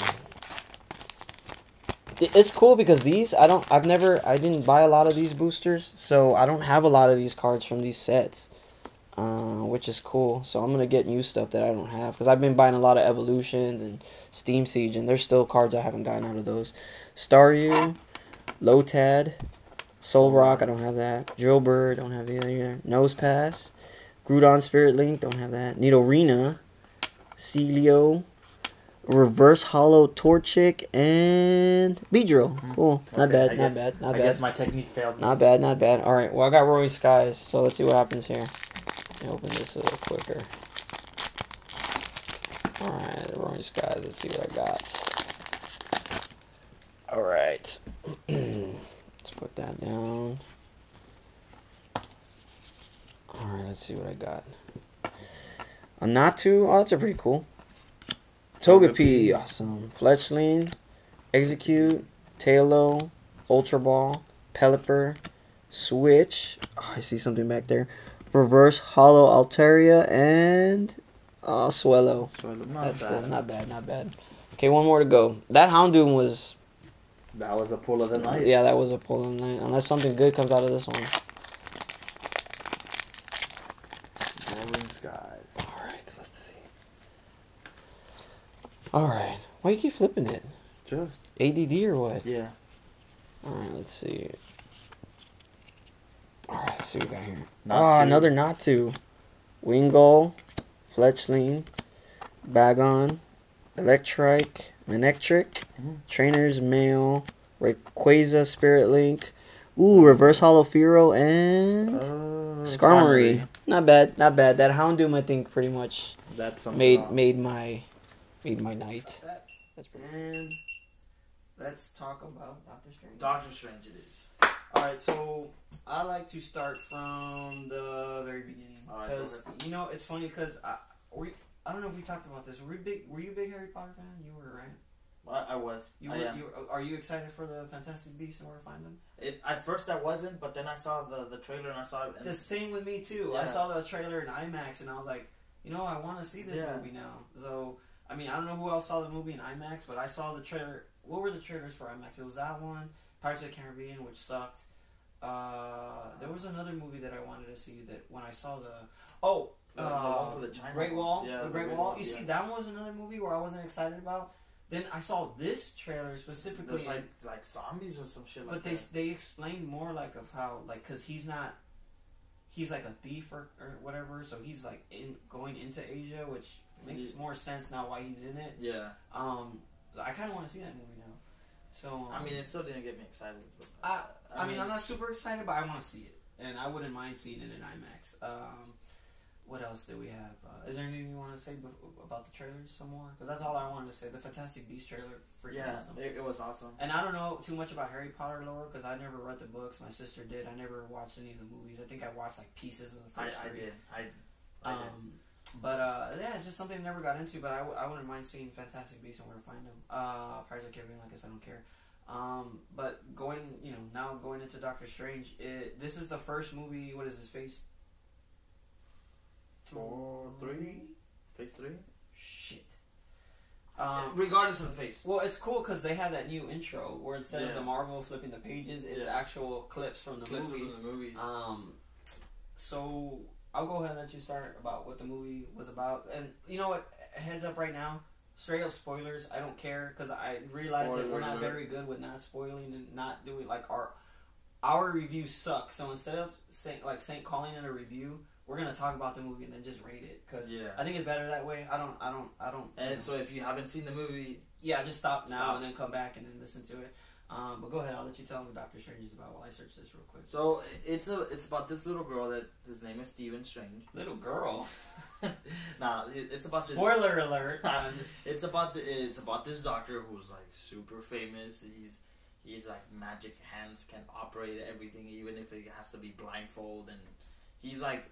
It's cool because these I didn't buy a lot of these boosters, so I don't have a lot of these cards from these sets, which is cool. So I'm gonna get new stuff that I don't have because I've been buying a lot of Evolutions and Steam Siege, and there's still cards I haven't gotten out of those. Staryu, Lotad, Soul Rock, I don't have that. Drillbird, don't have the other. Nose Pass, Groudon Spirit Link, don't have that. Nidorina, Celio, Reverse Hollow Torchic, and Beedrill. Cool. Not bad. I guess my technique failed. Not bad. All right. Well, I got Roaring Skies, so let's see what happens here. Let me open this a little quicker. All right, Roaring Skies. Let's see what I got. All right. Let's put that down. All right. Let's see what I got. A Natu. Oh, that's a pretty cool. Togepi, awesome. Fletchling, Execute, Tailo, Ultra Ball, Pelipper, Switch. Oh, I see something back there. Reverse Hollow Altaria and Swellow. That's cool. Not bad. Okay, one more to go. That Houndoom was. That was a pull of the night. Yeah, that was a pull of the night. Unless something good comes out of this one. Roaring Skies. Alright. Why you keep flipping it? Just ADD or what? Yeah. Alright, let's see. Alright, let's see what we got here. Natu. Another Natu. Wingull, Fletchling, Bagon, Electrike, Manectric, Trainer's Mail, Rayquaza Spirit Link, Reverse Hollow Fearow, and Skarmory. Not bad. That Houndoom, I think, pretty much made my night. And let's talk about Doctor Strange. Doctor Strange it is. Alright, so I like to start from the very beginning. Because, you know, it's funny because I don't know if we talked about this. Were you a big Harry Potter fan? You were, right? I was. Are you excited for the Fantastic Beasts and where to find them? At first I wasn't, but then I saw the trailer and I saw it. The same with me too. Yeah. I saw the trailer in IMAX and I was like, you know, I want to see this movie now. So, I mean, I don't know who else saw the movie in IMAX, but I saw the trailer. What were the trailers for IMAX? It was that one, Pirates of the Caribbean, which sucked. There was another movie that I wanted to see that when I saw the one for the China Great Wall. Yeah, the Great Wall. You see, that one was another movie where I wasn't excited about. Then I saw this trailer specifically. There's like zombies or some shit like that. But they explained more like of how, like, because he's like a thief or whatever, so he's like going into Asia, which makes more sense now why he's in it. Yeah. I kind of want to see that movie now. So I mean, it still didn't get me excited. I mean, I'm not super excited, but I want to see it, and I wouldn't mind seeing it in IMAX. What else do we have? Is there anything you want to say about the trailers some more? Because that's all I wanted to say. The Fantastic Beasts trailer, freaking awesome. It was awesome. And I don't know too much about Harry Potter lore because I never read the books. My sister did. I never watched any of the movies. I think I watched like pieces of the first three. I did. But yeah, it's just something I never got into. But I wouldn't mind seeing Fantastic Beasts and where to find them. Pirates of the Caribbean, like I said, I don't care. But going into Doctor Strange, this is the first movie. What is this, Phase 3? Phase 3? Shit. Regardless of the face. Well, it's cool because they have that new intro where instead of the Marvel flipping the pages, it's actual clips from the movies. So I'll go ahead and let you start about what the movie was about. And you know what? Heads up right now. Straight up spoilers. I don't care because I realize that we're not very good with not spoiling and not doing like our reviews suck. So instead of calling it a review, we're gonna talk about the movie and then just rate it because I think it's better that way. I don't. And so if you haven't seen the movie, just stop now and then come back and then listen to it. But go ahead, I'll let you tell them what Doctor Strange is about while I search this real quick. So it's about this little girl that his name is Stephen Strange. Little girl. Nah, it's about this. Spoiler alert. It's about this doctor who's like super famous. He's like magic hands, can operate everything, even if it has to be blindfold, and he's like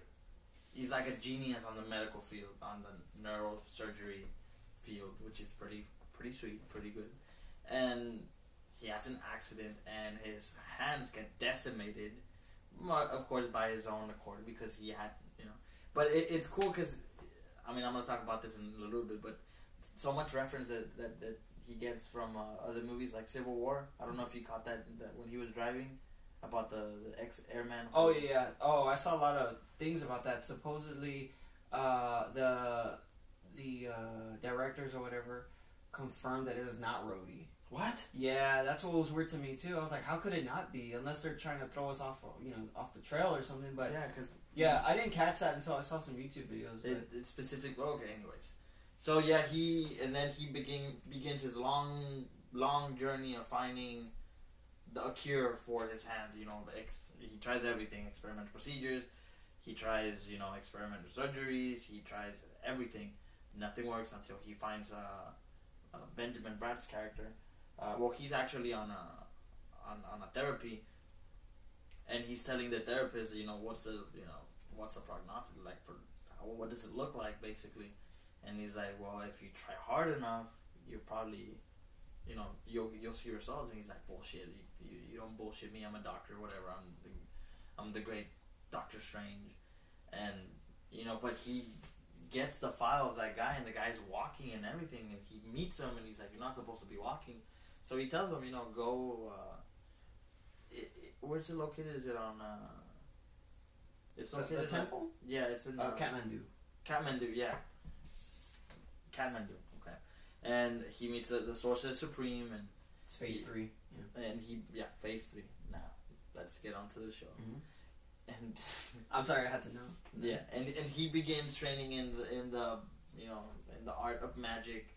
a genius on the medical field, on the neurosurgery field, which is pretty sweet, pretty good. And he has an accident, and his hands get decimated, of course, by his own accord, because he had, But it's cool because, I mean, I'm gonna talk about this in a little bit, but so much reference that he gets from other movies like Civil War. I don't know if you caught that when he was driving, about the ex-airman. Oh yeah. Oh, I saw a lot of things about that. Supposedly, the directors or whatever confirmed that it is not Rhodey. What? Yeah, that's what was weird to me too. I was like, how could it not be? Unless they're trying to throw us off, off the trail or something. But yeah, I didn't catch that until I saw some YouTube videos. It's specific. Okay, anyways. So yeah, he begins his long journey of finding a cure for his hands. He tries everything: experimental procedures. He tries, experimental surgeries. He tries everything. Nothing works until he finds Benjamin Bratt's character. He's actually on a therapy, and he's telling the therapist, what's the prognosis like for what does it look like basically. And he's like, well, if you try hard enough, you probably, you'll see results. And he's like, bullshit. You don't bullshit me. I'm a doctor. Whatever. I'm the great Doctor Strange. And but he gets the file of that guy, and the guy's walking and everything. And he meets him, and he's like, you're not supposed to be walking. So he tells him, go. Where's it located? Is it on? It's located. The temple? Yeah, it's in Kathmandu. Kathmandu, yeah. Kathmandu, okay. And he meets the Sorcerer Supreme, and it's Phase 3. Yeah. And Phase 3. Now, let's get on to the show. Mm-hmm. And I'm sorry, I had to know. Yeah, and he begins training in the art of magic,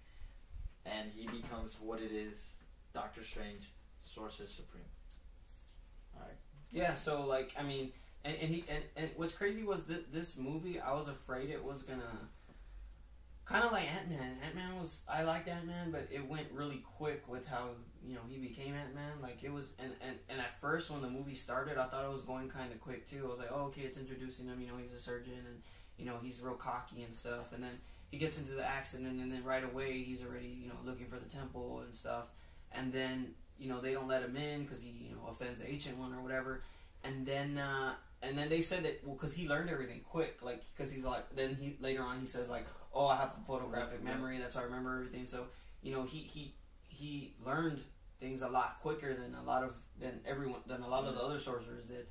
and he becomes what it is, Doctor Strange, Sorcerer Supreme. All right. Yeah. So like, I mean, and what's crazy was this movie. I was afraid it was gonna. Kind of like Ant-Man. I liked Ant-Man, but it went really quick with how, he became Ant-Man. Like, it was, and at first when the movie started, I thought it was going kind of quick, too. I was like, oh, okay, it's introducing him, he's a surgeon, and, he's real cocky and stuff. And then he gets into the accident, and then right away, he's already, looking for the temple and stuff. And then, they don't let him in because he, offends the Ancient One or whatever. And then they said that, because he learned everything quick, like, because he's like, then later on he says, like, oh, I have a photographic memory, that's how I remember everything. So, he learned things a lot quicker than a lot of the other sorcerers did.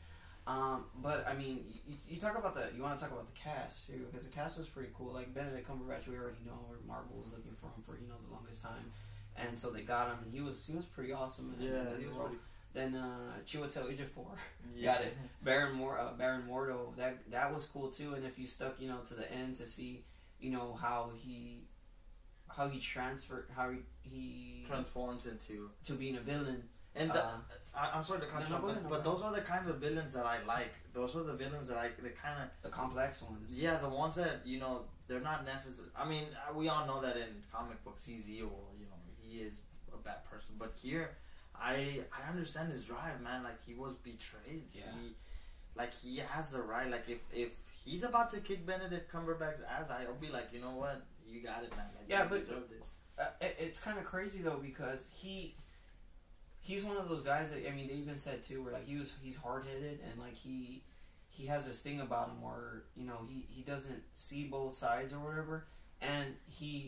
But I mean, you want to talk about the cast too, because the cast was pretty cool. Like Benedict Cumberbatch, we already know, where Marvel was looking for him for the longest time, and so they got him, and he was pretty awesome. And, he was pretty. Then Chiwetel Ejiofor, yeah. got it. Baron Mordo, that was cool too. And if you stuck to the end to see how he transforms into being a villain. And I'm sorry to cut you off, but those are the kinds of villains that I like. Those are the villains that the complex ones. Yeah, the ones that they're not necessary. I mean, we all know that in comic books he's evil. He is a bad person. But here, I understand his drive, man. Like, he was betrayed. Yeah. He has the right. Like, if he's about to kick Benedict Cumberbatch's ass, I'll be like, you know what? You got it, man. Like, but it's kind of crazy though, because he's one of those guys that, I mean, they even said too, where like he's hard headed, and like he has this thing about him where he doesn't see both sides or whatever, and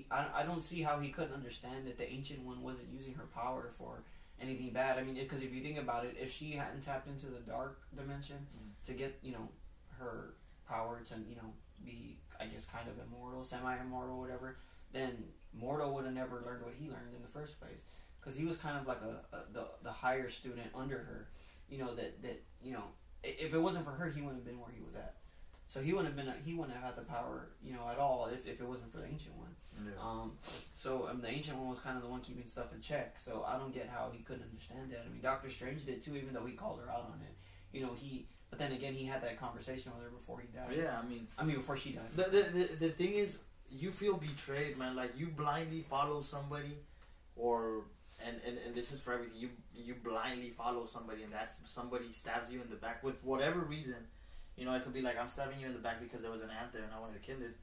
I don't see how he couldn't understand that the Ancient One wasn't using her power for anything bad. I mean, because if you think about it, if she hadn't tapped into the dark dimension to get her power to be, I guess, kind of immortal, semi-immortal, whatever, then Mordo would have never learned what he learned in the first place, because he was kind of like the higher student under her. If it wasn't for her, he wouldn't have been where he was at. So he wouldn't have had the power, at all if it wasn't for the Ancient One. Yeah. So the Ancient One was kind of the one keeping stuff in check. So I don't get how he couldn't understand that. I mean, Doctor Strange did too, even though he called her out on it. But then again, he had that conversation with her before he died. Yeah, I mean before she died. The thing is, you feel betrayed, man. Like, you blindly follow somebody, and this is for everything. You blindly follow somebody, and that somebody stabs you in the back with whatever reason. It could be like, I'm stabbing you in the back because there was an ant there and I wanted to kill it.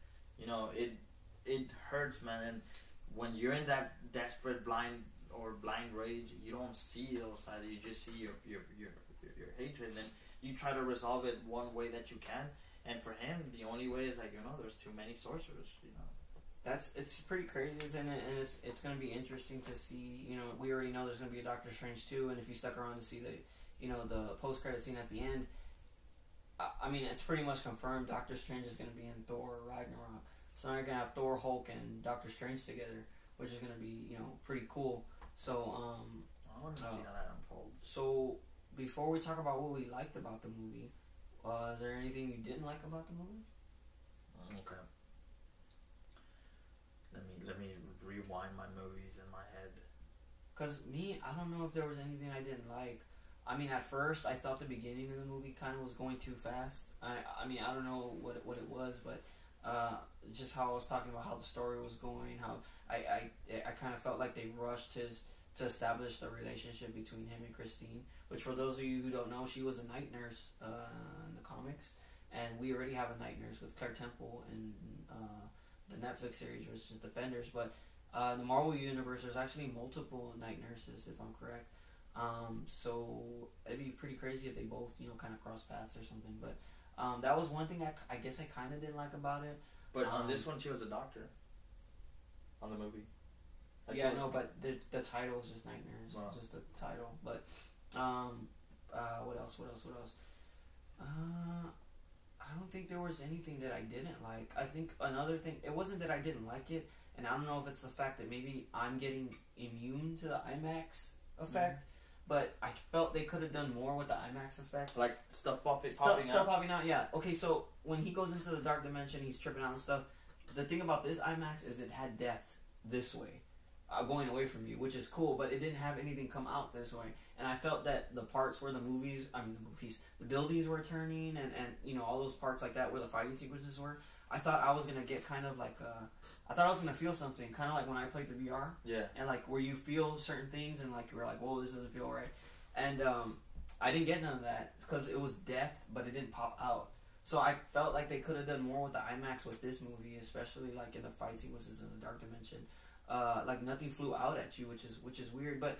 It hurts, man. And when you're in that desperate blind rage, you don't see those sides. You just see your hatred. And then you try to resolve it one way that you can. And for him, the only way is like, there's too many sorcerers. It's pretty crazy, isn't it? And it's going to be interesting to see. We already know there's going to be a Doctor Strange 2, and if you stuck around to see the post credit scene at the end. I mean, it's pretty much confirmed Doctor Strange is going to be in Thor Ragnarok. So now you're going to have Thor, Hulk, and Doctor Strange together, which is going to be, pretty cool. So, I want to see how that unfolds. So, before we talk about what we liked about the movie, is there anything you didn't like about the movie? Okay. Let me rewind my movies in my head. Because I don't know if there was anything I didn't like. I mean, at first, I thought the beginning of the movie kind of was going too fast. I mean, I don't know what it was, but just how I was talking about how the story was going, how I kind of felt like they rushed to establish the relationship between him and Christine, which for those of you who don't know, she was a night nurse in the comics, and we already have a night nurse with Claire Temple in the Netflix series, which is Defenders, but in the Marvel Universe, there's actually multiple night nurses, if I'm correct. So it'd be pretty crazy if they both, kind of cross paths or something. But that was one thing I guess I kind of didn't like about it. But on this one, she was a doctor. On the movie. Yeah, no, but the title is just night nurse. Wow. Just the title. But what else? I don't think there was anything that I didn't like. I think another thing, it wasn't that I didn't like it, and I don't know if it's the fact that maybe I'm getting immune to the IMAX effect, but I felt they could have done more with the IMAX effects. Like stuff popping out, yeah. Okay, so when he goes into the dark dimension, he's tripping out and stuff. The thing about this IMAX is it had depth this way, going away from you, which is cool, but it didn't have anything come out this way. And I felt that the parts where the buildings were turning and all those parts like that where the fighting sequences were, I thought I was going to get kind of like, I thought I was going to feel something, kind of like when I played the VR. Yeah. And like where you feel certain things and like you were like, whoa, this doesn't feel right. And I didn't get none of that because it was depth, but it didn't pop out. So I felt like they could have done more with the IMAX with this movie, especially like in the fight sequences in the dark dimension. Like nothing flew out at you, which is weird. But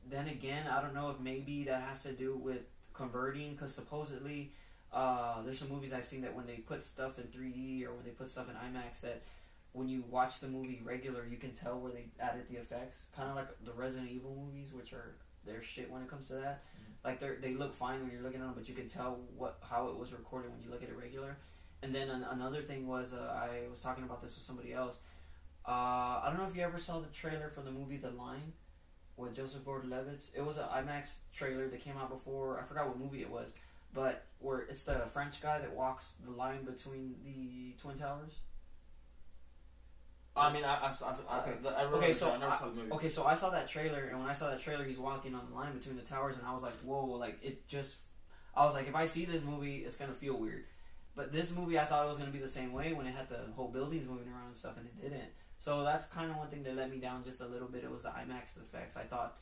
then again, I don't know if maybe that has to do with converting, because supposedly there's some movies I've seen that when they put stuff in 3D or when they put stuff in IMAX, that when you watch the movie regular, you can tell where they added the effects. Kind of like the Resident Evil movies, which are their shit when it comes to that. Like they look fine when you're looking at them, but you can tell how it was recorded when you look at it regular. And then another thing was I was talking about this with somebody else. I don't know if you ever saw the trailer for the movie The Line with Joseph Gordon-Levitt. It was an IMAX trailer that came out before. I forgot what movie it was, but where it's the French guy that walks the line between the Twin Towers. I mean, I never saw the movie. Okay, so I saw that trailer, and when I saw that trailer, he's walking on the line between the towers, and I was like, whoa, like I was like, if I see this movie, it's gonna feel weird. But this movie, I thought it was gonna be the same way when it had the whole buildings moving around and stuff, and it didn't. So that's kind of one thing that let me down just a little bit. It was the IMAX effects. I thought,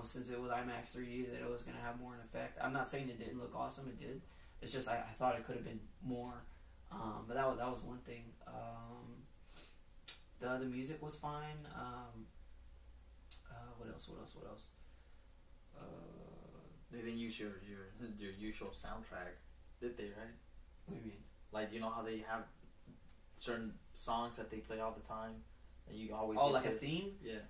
since it was IMAX 3D, that it was gonna have more an effect. I'm not saying it didn't look awesome. It did. It's just I thought it could have been more. But that was one thing. The music was fine. What else? They didn't use your usual soundtrack, did they? Right? What do you mean? Like, how they have certain songs that they play all the time, and you always like a theme? Yeah.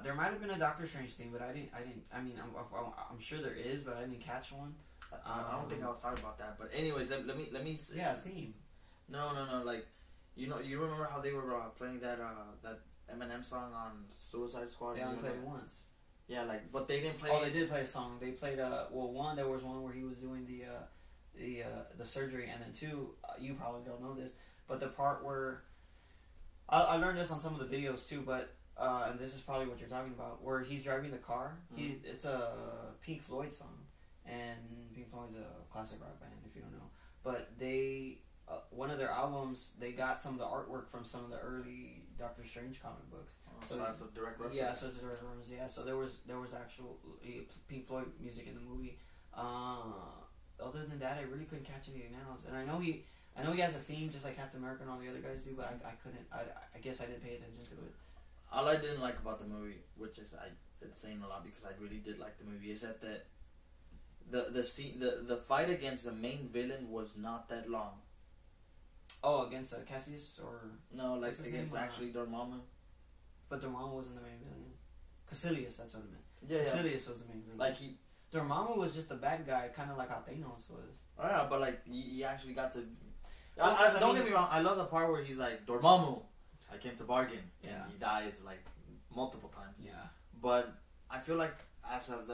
There might have been a Doctor Strange theme, but I didn't. I mean, I'm sure there is, but I didn't catch one. I don't think I was talking about that. But anyways, let me. Yeah, theme. No. Like, you remember how they were playing that Eminem song on Suicide Squad? They only played it once. Yeah, like, but they didn't play. Oh, they did play a song. They played there was one where he was doing the surgery, and then two, you probably don't know this, but the part where I learned this on some of the videos too, but and this is probably what you're talking about, where he's driving the car. It's a Pink Floyd song, and Pink Floyd's a classic rock band if you don't know. But they one of their albums, they got some of the artwork from some of the early Doctor Strange comic books. So that's a direct reference. Yeah, so it's a direct reference. Yeah, so there was actual Pink Floyd music in the movie. Other than that, I really couldn't catch anything else. And I know he has a theme just like Captain America and all the other guys do, but I couldn't. I guess I didn't pay attention to it. All I didn't like about the movie, which is it's saying a lot because I really did like the movie, is that the fight against the main villain was not that long. Oh, against Cassius or no, like against actually Dormammu. But Dormammu wasn't the main villain. Caecilius, that's what I meant. Yeah, Caecilius was the main villain. Like Dormammu was just a bad guy, kind of like how Thanos was. Oh yeah, but like he actually got to. Don't get me wrong. I love the part where he's like Dormammu, I came to bargain, and he dies like multiple times. Yeah. But I feel like as of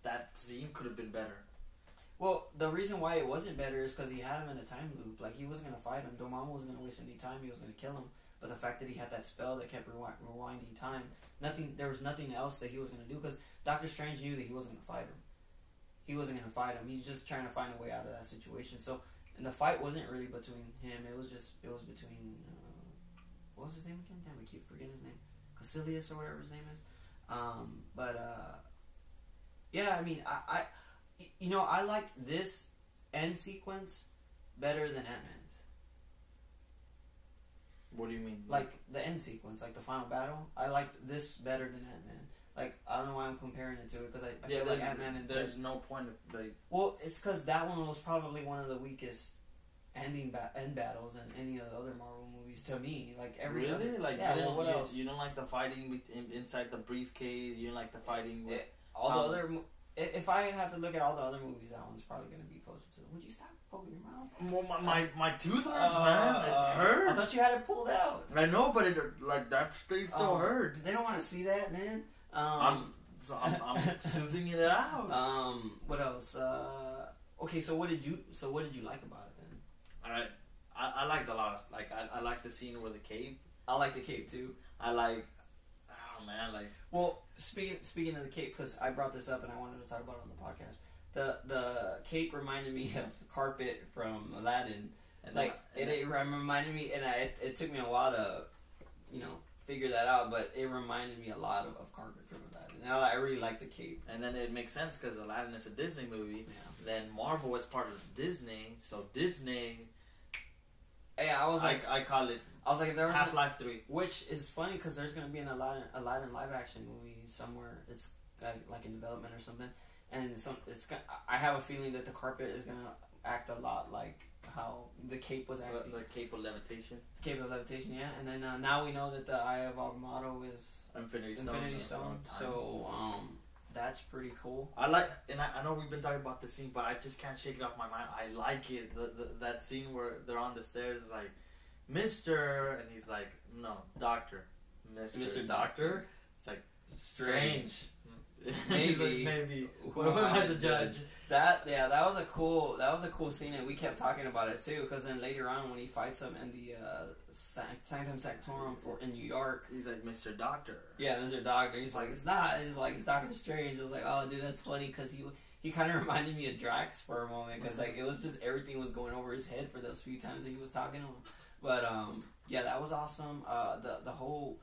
that scene could have been better. Well, the reason why it wasn't better is because he had him in a time loop. Like, he wasn't going to fight him. Dormammu wasn't going to waste any time. He was going to kill him. But the fact that he had that spell that kept rewinding time, there was nothing else that he was going to do. Because Doctor Strange knew that he wasn't going to fight him. He wasn't going to fight him. He was just trying to find a way out of that situation. So, and the fight wasn't really between him. It was between, what was his name again? Damn, I keep forgetting his name. Caecilius or whatever his name is. Yeah, I mean, I liked this end sequence better than Ant-Man's. What do you mean? Like, the end sequence, like the final battle. I liked this better than Ant-Man. Like, I don't know why I'm comparing it to it, because I feel like Ant-Man and... There's no point of, like... Well, it's because that one was probably one of the weakest end battles in any of the other Marvel movies, to me. Like, every really? other... Like, yeah, what else? You don't like the fighting inside the briefcase? You don't like the fighting with... All the other... If I have to look at all the other movies, that one's probably going to be closer to... Would you stop poking your mouth? Well, my tooth hurts, man. It hurts. I thought you had it pulled out. I know, but it like that still hurts. They don't want to see that, man. I'm soothing it out. What else? Okay, so what did you like about it then? Alright, I liked a lot of I like the scene with the cape. I like the cape too. I like, oh man, like. Well, speaking of the cape, because I brought this up and I wanted to talk about it on the podcast. The cape reminded me of the carpet from Aladdin, and it reminded me, and it took me a while to, figure that out, but it reminded me a lot of carpet from Aladdin. Now I really like the cape. And then it makes sense because Aladdin is a Disney movie. Yeah. Then Marvel is part of Disney, so Disney. Yeah, I was like, I call it. I was like, if there was Half-Life 3, which is funny because there's gonna be an Aladdin live action movie somewhere. It's like in development or something. And I have a feeling that the carpet is gonna act a lot like how the cape was acting. The cape of levitation. The cape of levitation, yeah. And then now we know that the Eye of Agamotto is Infinity Stone. So that's pretty cool. I like, and I know we've been talking about the scene, but I just can't shake it off my mind. I like it. That scene where they're on the stairs, like, Mr. and he's like, no, Doctor. Mr. Doctor. It's like strange. Maybe. What am I to judge? That was a cool scene, and we kept talking about it too. Because then later on, when he fights him in the Sanctum Sanctorum in New York, he's like Mr. Doctor. Yeah, Mr. Doctor. He's like, it's not. He's like, it's Doctor Strange. I was like, oh, dude, that's funny because he kind of reminded me of Drax for a moment because like it was just everything was going over his head for those few times that he was talking to him. But yeah, that was awesome. The whole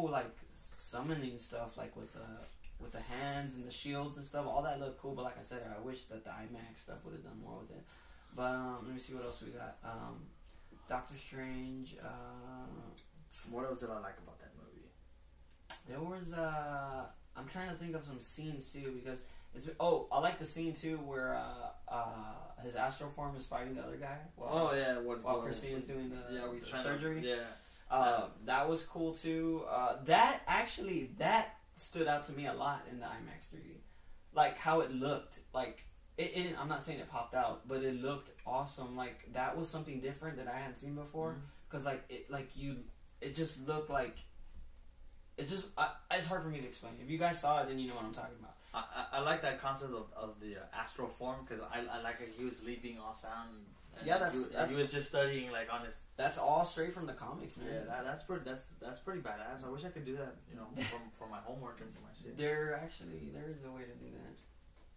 like summoning stuff, like with the hands and the shields and stuff, all that looked cool. But like I said, I wish that the IMAX stuff would have done more with it. But let me see what else we got. Doctor Strange. What else did I like about that movie? There was I'm trying to think of some scenes too because I like the scene too where his astral form is fighting the other guy. While Christina's doing the surgery. That was cool too. That stood out to me a lot in the IMAX 3D. Like how it looked. Like I'm not saying it popped out, but it looked awesome. Like that was something different that I hadn't seen before. Because it just looked like it's just it's hard for me to explain. If you guys saw it, then you know what I'm talking about. I like that concept of the astral form because I like that he was sleeping all sound. And Yeah, he was just studying like on his. That's all straight from the comics, man. Yeah, that's pretty badass. I wish I could do that, you know, for my homework and for my shit. There is a way to do that.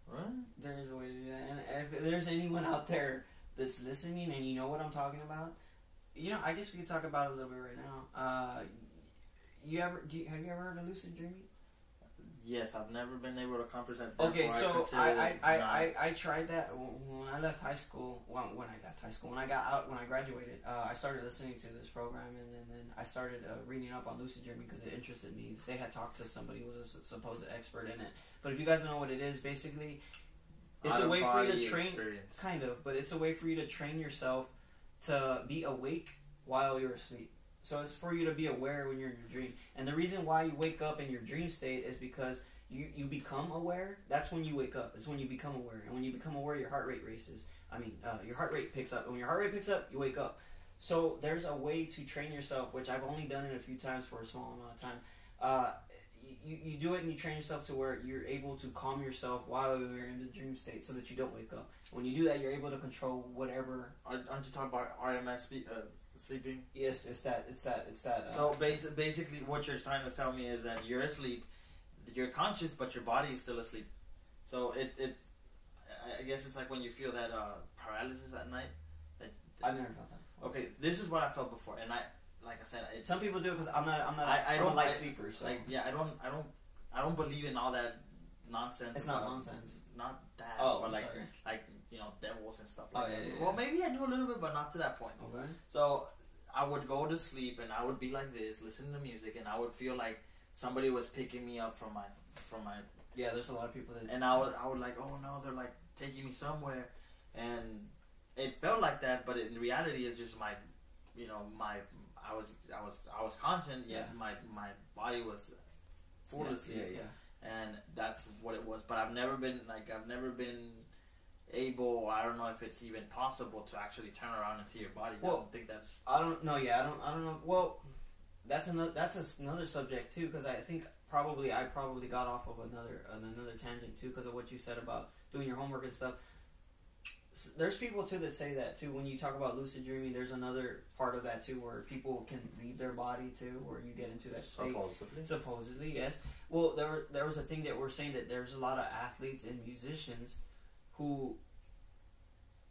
What? There is a way to do that, and if there's anyone out there that's listening and you know what I'm talking about, you know, I guess we could talk about it a little bit right now. Have you ever heard of lucid dreaming? Yes, I've never been able to accomplish that. Okay, so I tried that when I left high school. When I got out, when I graduated, I started listening to this program, and then I started reading up on lucid dreaming because it interested me. They had talked to somebody who was a supposed expert in it. But if you guys don't know what it is, basically, it's a way for you to train, kind of, but it's a way for you to train yourself to be awake while you're asleep. So it's for you to be aware when you're in your dream. And the reason why you wake up in your dream state is because you become aware. That's when you wake up. It's when you become aware. And when you become aware, your heart rate races. Your heart rate picks up. And when your heart rate picks up, you wake up. So there's a way to train yourself, which I've only done it a few times for a small amount of time. You do it and you train yourself to where you're able to calm yourself while you're in the dream state so that you don't wake up. When you do that, you're able to control whatever. Aren't you talking about RMS sleeping? Yes, it's that. So basically, what you're trying to tell me is that you're asleep, you're conscious, but your body is still asleep. So I guess it's like when you feel that paralysis at night. I've never felt that before. Okay, this is what I felt before, and like I said, some people do because I'm a light sleeper. So. Like, yeah, I don't believe in all that nonsense. It's not nonsense. Not that. Oh, but like you know, devils and stuff like that. Yeah. Well, maybe I do a little bit, but not to that point. Okay. So I would go to sleep and I would be like this, listening to music, and I would feel like somebody was picking me up from my. Yeah, there's a lot of people that. And I would like, oh no, they're like taking me somewhere, and it felt like that, but in reality, it's just my, you know, I was conscious, yet my body was full of sleep. Yeah. And that's what it was. But I've never been able, I don't know if it's even possible to actually turn around and see your body. Well, I don't think that's. I don't know. Yeah, I don't know. Well, that's another subject too, because I think I probably got off of another tangent too, because of what you said about doing your homework and stuff. There's people too that say that too. When you talk about lucid dreaming, there's another part of that too, where people can leave their body too, where you get into that state. Supposedly, yes. Well, there was a thing that we're saying that there's a lot of athletes and musicians who,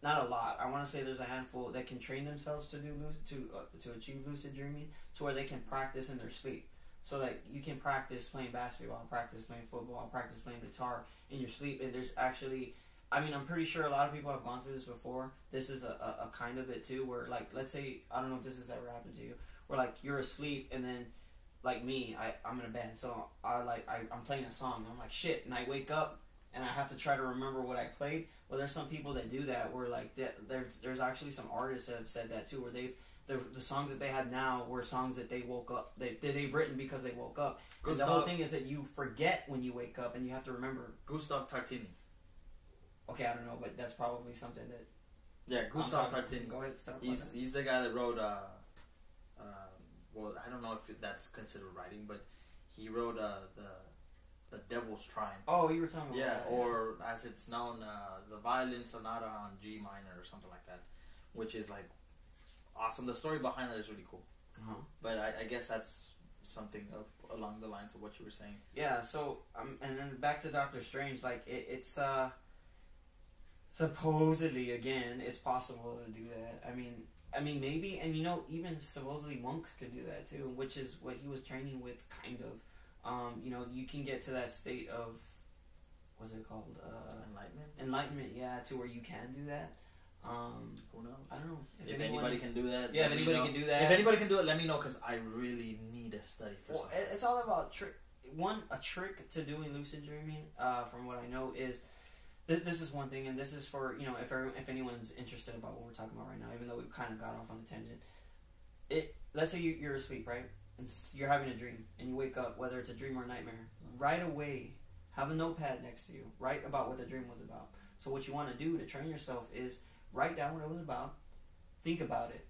not a lot. I want to say there's a handful that can train themselves to do to achieve lucid dreaming, to where they can practice in their sleep. So like you can practice playing basketball, practice playing football, practice playing guitar in your sleep, and there's actually. I mean, I'm pretty sure a lot of people have gone through this before. This is a kind of it too, where like, let's say, I don't know if this has ever happened to you, where like you're asleep and then, like me, I'm in a band, so I'm playing a song, and I'm like shit, and I wake up and I have to try to remember what I played. Well, there's some people that do that, where like there's actually some artists that have said that too, where the songs that they have now were songs that they woke up, they've written because they woke up. And the whole thing is that you forget when you wake up, and you have to remember. Gustav Tartini. Okay, I don't know, but that's probably something that. Yeah, Gustav Tartini. Go ahead, start. He's the guy that wrote. Well, I don't know if that's considered writing, but he wrote the Devil's Triumph. Oh, you were talking about that. Or as it's known, the Violin Sonata on G minor or something like that, which is like awesome. The story behind that is really cool. Uh-huh. But I guess that's something along the lines of what you were saying. Yeah. So and then back to Doctor Strange, like it's supposedly, again, it's possible to do that. I mean, maybe, and you know, even supposedly monks could do that too, which is what he was training with, kind of. You know, you can get to that state of, what's it called? Enlightenment, yeah, to where you can do that. Who knows? I don't know. If anybody can do that. Yeah, if anybody can do that. If anybody can do it, let me know, because I really need a study for something. It's all about a trick to doing lucid dreaming, from what I know, is. This is one thing, and this is for, you know, if anyone's interested about what we're talking about right now, even though we kind of got off on a tangent. Let's say you're asleep, right? And you're having a dream, and you wake up, whether it's a dream or a nightmare. Right away, have a notepad next to you. Write about what the dream was about. So what you want to do to train yourself is write down what it was about, think about it.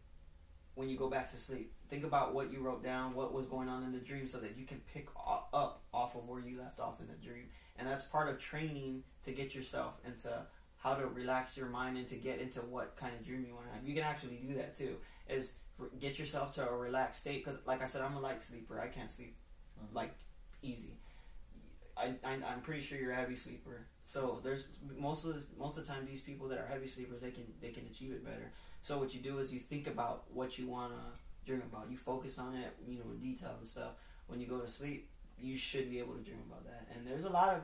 when you go back to sleep. Think about what you wrote down, what was going on in the dream, so that you can pick up off of where you left off in the dream. And that's part of training to get yourself into how to relax your mind and to get into what kind of dream you want to have. You can actually do that too, is get yourself to a relaxed state. Because like I said, I'm a light sleeper. I can't sleep like easy. I'm pretty sure you're a heavy sleeper. So there's most of the time, these people that are heavy sleepers, they can achieve it better. So what you do is you think about what you want to dream about. You focus on it, in detail and stuff. When you go to sleep, you should be able to dream about that. And there's a lot of,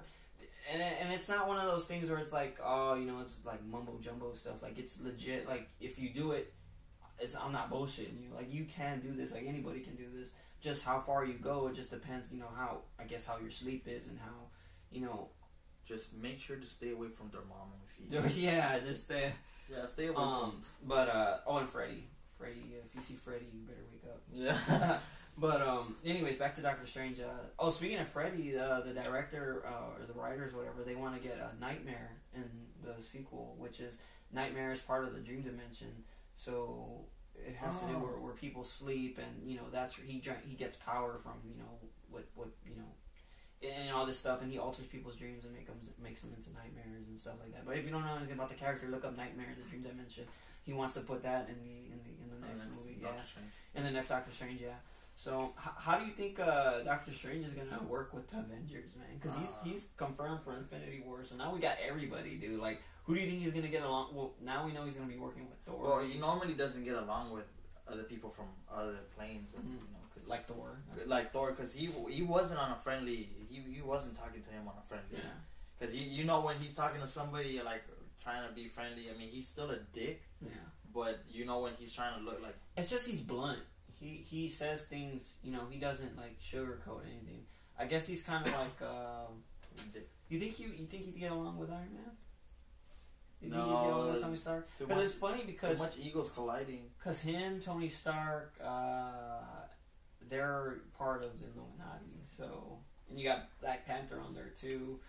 and it's not one of those things where it's like, it's like mumbo jumbo stuff. Like, it's legit. Like, if you do it, I'm not bullshitting you. Like, you can do this. Like, anybody can do this. Just how far you go, it just depends. How your sleep is and how. Just make sure to stay away from Dormammu if you. Yeah, just stay. Yeah, stay away from. But and Freddy, if you see Freddy, you better wake up. Yeah. But anyways, back to Doctor Strange. Speaking of Freddy, the director or the writers, or whatever, they want to get a Nightmare in the sequel, which is Nightmare is part of the dream dimension. So it has to do where people sleep, and that's where he gets power from. What and all this stuff, and he alters people's dreams and makes them into nightmares and stuff like that. But if you don't know anything about the character, look up Nightmare in the Dream Dimension. He wants to put that in the next movie, in the next Doctor Strange, yeah. So how do you think Doctor Strange is gonna work with the Avengers, man? Because he's confirmed for Infinity War, so now we got everybody, dude. Like, who do you think he's gonna get along? Well, now we know he's gonna be working with Thor. Well, he normally doesn't get along with other people from other planes, and, like Thor. Like Thor, because he wasn't on a friendly. He wasn't talking to him on a friendly. Yeah. Because when he's talking to somebody like trying to be friendly, I mean, he's still a dick. Yeah. But when he's trying to look like, it's just he's blunt. He says things. He doesn't like sugarcoat anything. I guess he's kind of like. You think he'd get along with Iron Man? You think he'd get along with Tony Stark? Because it's funny because too much egos colliding. Because him, Tony Stark, they're part of the Illuminati. So, and you got Black Panther on there too.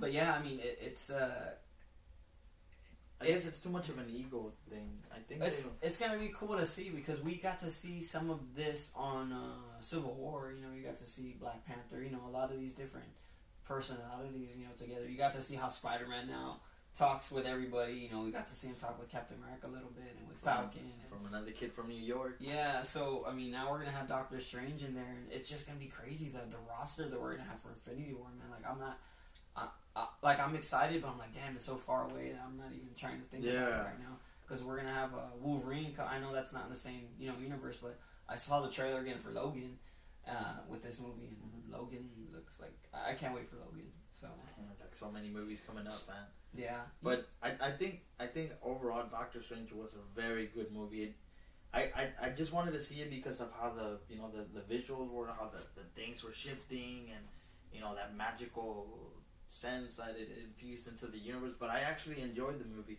But yeah, I mean, it's. I guess it's too much of an ego thing. I think it's gonna be cool to see, because we got to see some of this on Civil War. You got to see Black Panther. A lot of these different personalities. Together. You got to see how Spider-Man now talks with everybody. We got to see him talk with Captain America a little bit, and with Falcon, from another kid from New York. Yeah. So I mean, now we're gonna have Doctor Strange in there, and it's just gonna be crazy. The roster that we're gonna have for Infinity War, man. Like, I'm excited, but I'm like, damn, it's so far away that I'm not even trying to think about it right now. Because we're gonna have Wolverine. I know that's not in the same universe, but I saw the trailer again for Logan with this movie, and Logan looks like I can't wait for Logan. So like so many movies coming up, man. Yeah, but I think overall Doctor Strange was a very good movie. I just wanted to see it because of how the visuals were, how the things were shifting, and that magical sense that it infused into the universe. But I actually enjoyed the movie,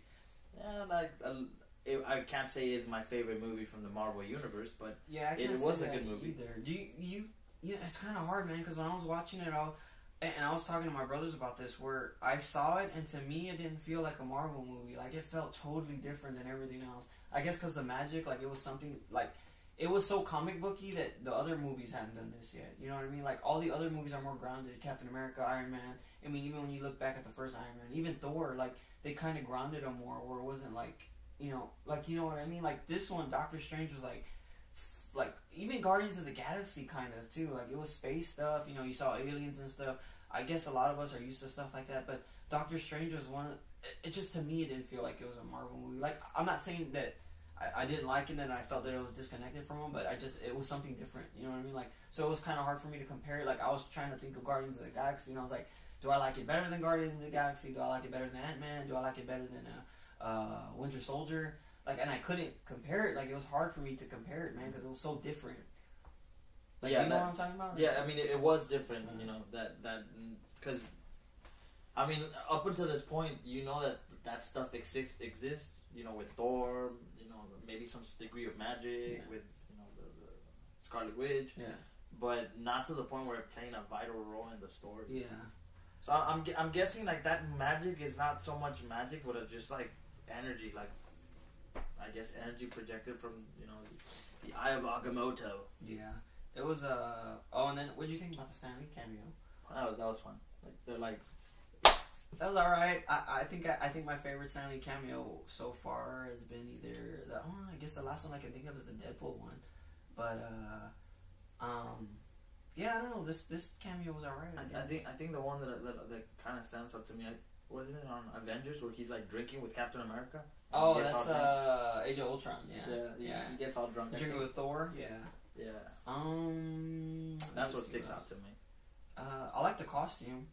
and I can't say it's my favorite movie from the Marvel universe, but yeah, it was a good movie either. Do you it's kind of hard, man, because when I was watching it all, and I was talking to my brothers about this, where I saw it, and to me it didn't feel like a Marvel movie. Like, it felt totally different than everything else. I guess because the magic, like, it was something, like, it was so comic booky that the other movies hadn't done this yet. You know what I mean? Like, all the other movies are more grounded. Captain America, Iron Man. I mean, even when you look back at the first Iron Man, even Thor, like, they kind of grounded them more, where it wasn't like, you know what I mean? Like, this one, Doctor Strange was like even Guardians of the Galaxy kind of too. Like, it was space stuff. You saw aliens and stuff. I guess a lot of us are used to stuff like that, but Doctor Strange was one. It just, to me, it didn't feel like it was a Marvel movie. Like, I'm not saying that I didn't like it and I felt that it was disconnected from them, but it was something different. You know what I mean? Like, so it was kind of hard for me to compare it. Like, I was trying to think of Guardians of the Galaxy, and I was like, do I like it better than Guardians of the Galaxy? Do I like it better than Ant-Man? Do I like it better than Winter Soldier? Like, and I couldn't compare it. Like, it was hard for me to compare it, man, because it was so different. Like, yeah, you know what I'm talking about? Yeah, I mean, it was different, because, I mean, up until this point, that stuff exists, with Thor, maybe some degree of magic, with, the Scarlet Witch. Yeah. But not to the point where it's playing a vital role in the story. Yeah. So I'm guessing, like, that magic is not so much magic, but it's just, like, energy. Like, I I guess, energy projected from, you know, the Eye of Agamotto. Yeah. It was, oh, and then what did you think about the Stan Lee cameo? That was fun. Like, they're like... That was alright. I think my favorite Stan Lee cameo so far has been either I guess the last one I can think of is the Deadpool one. But, yeah, I don't know. This cameo was alright. I think the one that kind of stands out to me, wasn't it on Avengers where he's like drinking with Captain America? Oh, that's Age of Ultron. Yeah. He gets all drunk. Drinking with Thor. Yeah. That's what sticks out to me. I like the costume.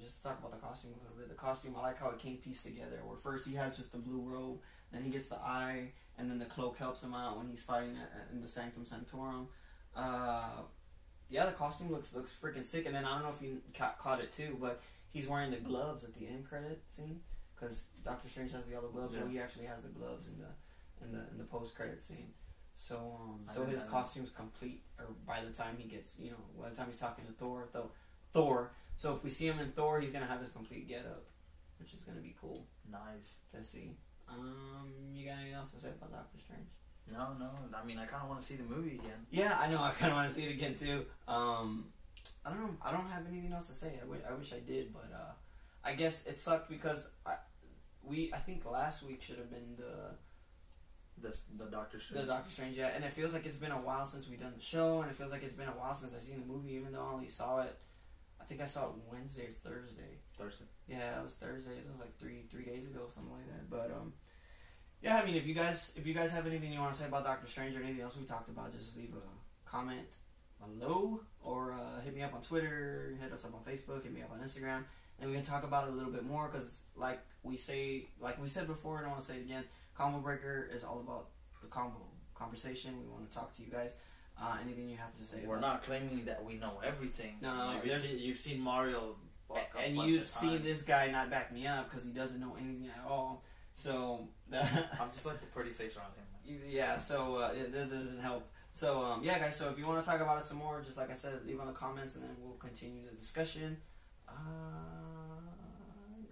Just to talk about the costume a little bit. The costume, I like how it came pieced together. Where first he has just the blue robe, then he gets the eye, and then the cloak helps him out when he's fighting in the Sanctum Sanctorum. Yeah, the costume looks freaking sick. And then I don't know if you caught it too, but he's wearing the gloves at the end credit scene because Doctor Strange has the yellow gloves, so he actually has the gloves in the post credit scene. So his costume's complete, or by the time he gets, by the time he's talking to Thor. So if we see him in Thor, he's gonna have his complete getup, which is gonna be cool. Nice. Let's see. You got anything else to say about Doctor Strange? No. I mean, I kind of want to see the movie again. Yeah, I know. I kind of want to see it again too. I don't know. I don't have anything else to say. I wish I did, but I guess it sucked because I think last week should have been the Doctor Strange. The Doctor Strange, yeah. And it feels like it's been a while since we've done the show, and it feels like it's been a while since I've seen the movie, even though I only saw it. I think I saw it Wednesday or Thursday. Yeah, it was Thursday. It was like three days ago, something like that. But yeah, I mean, if you guys have anything you want to say about Doctor Strange or anything else we talked about, just leave a comment below, or hit me up on Twitter, hit us up on Facebook, hit me up on Instagram, and we can talk about it a little bit more. Because like we said before, and I want to say it again, ConvoBREAKER is all about the conversation. We want to talk to you guys. Anything you have to say? We're not claiming that we know everything. No, you've seen Mario, and you've seen this guy not back me up because he doesn't know anything at all. So I'm just like the pretty face around him. Yeah, so this doesn't help. So yeah, guys. So if you want to talk about it some more, just like I said, leave on the comments, and then we'll continue the discussion.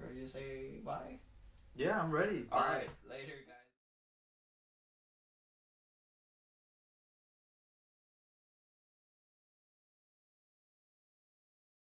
Ready to say bye? Yeah, I'm ready. All right, later, guys.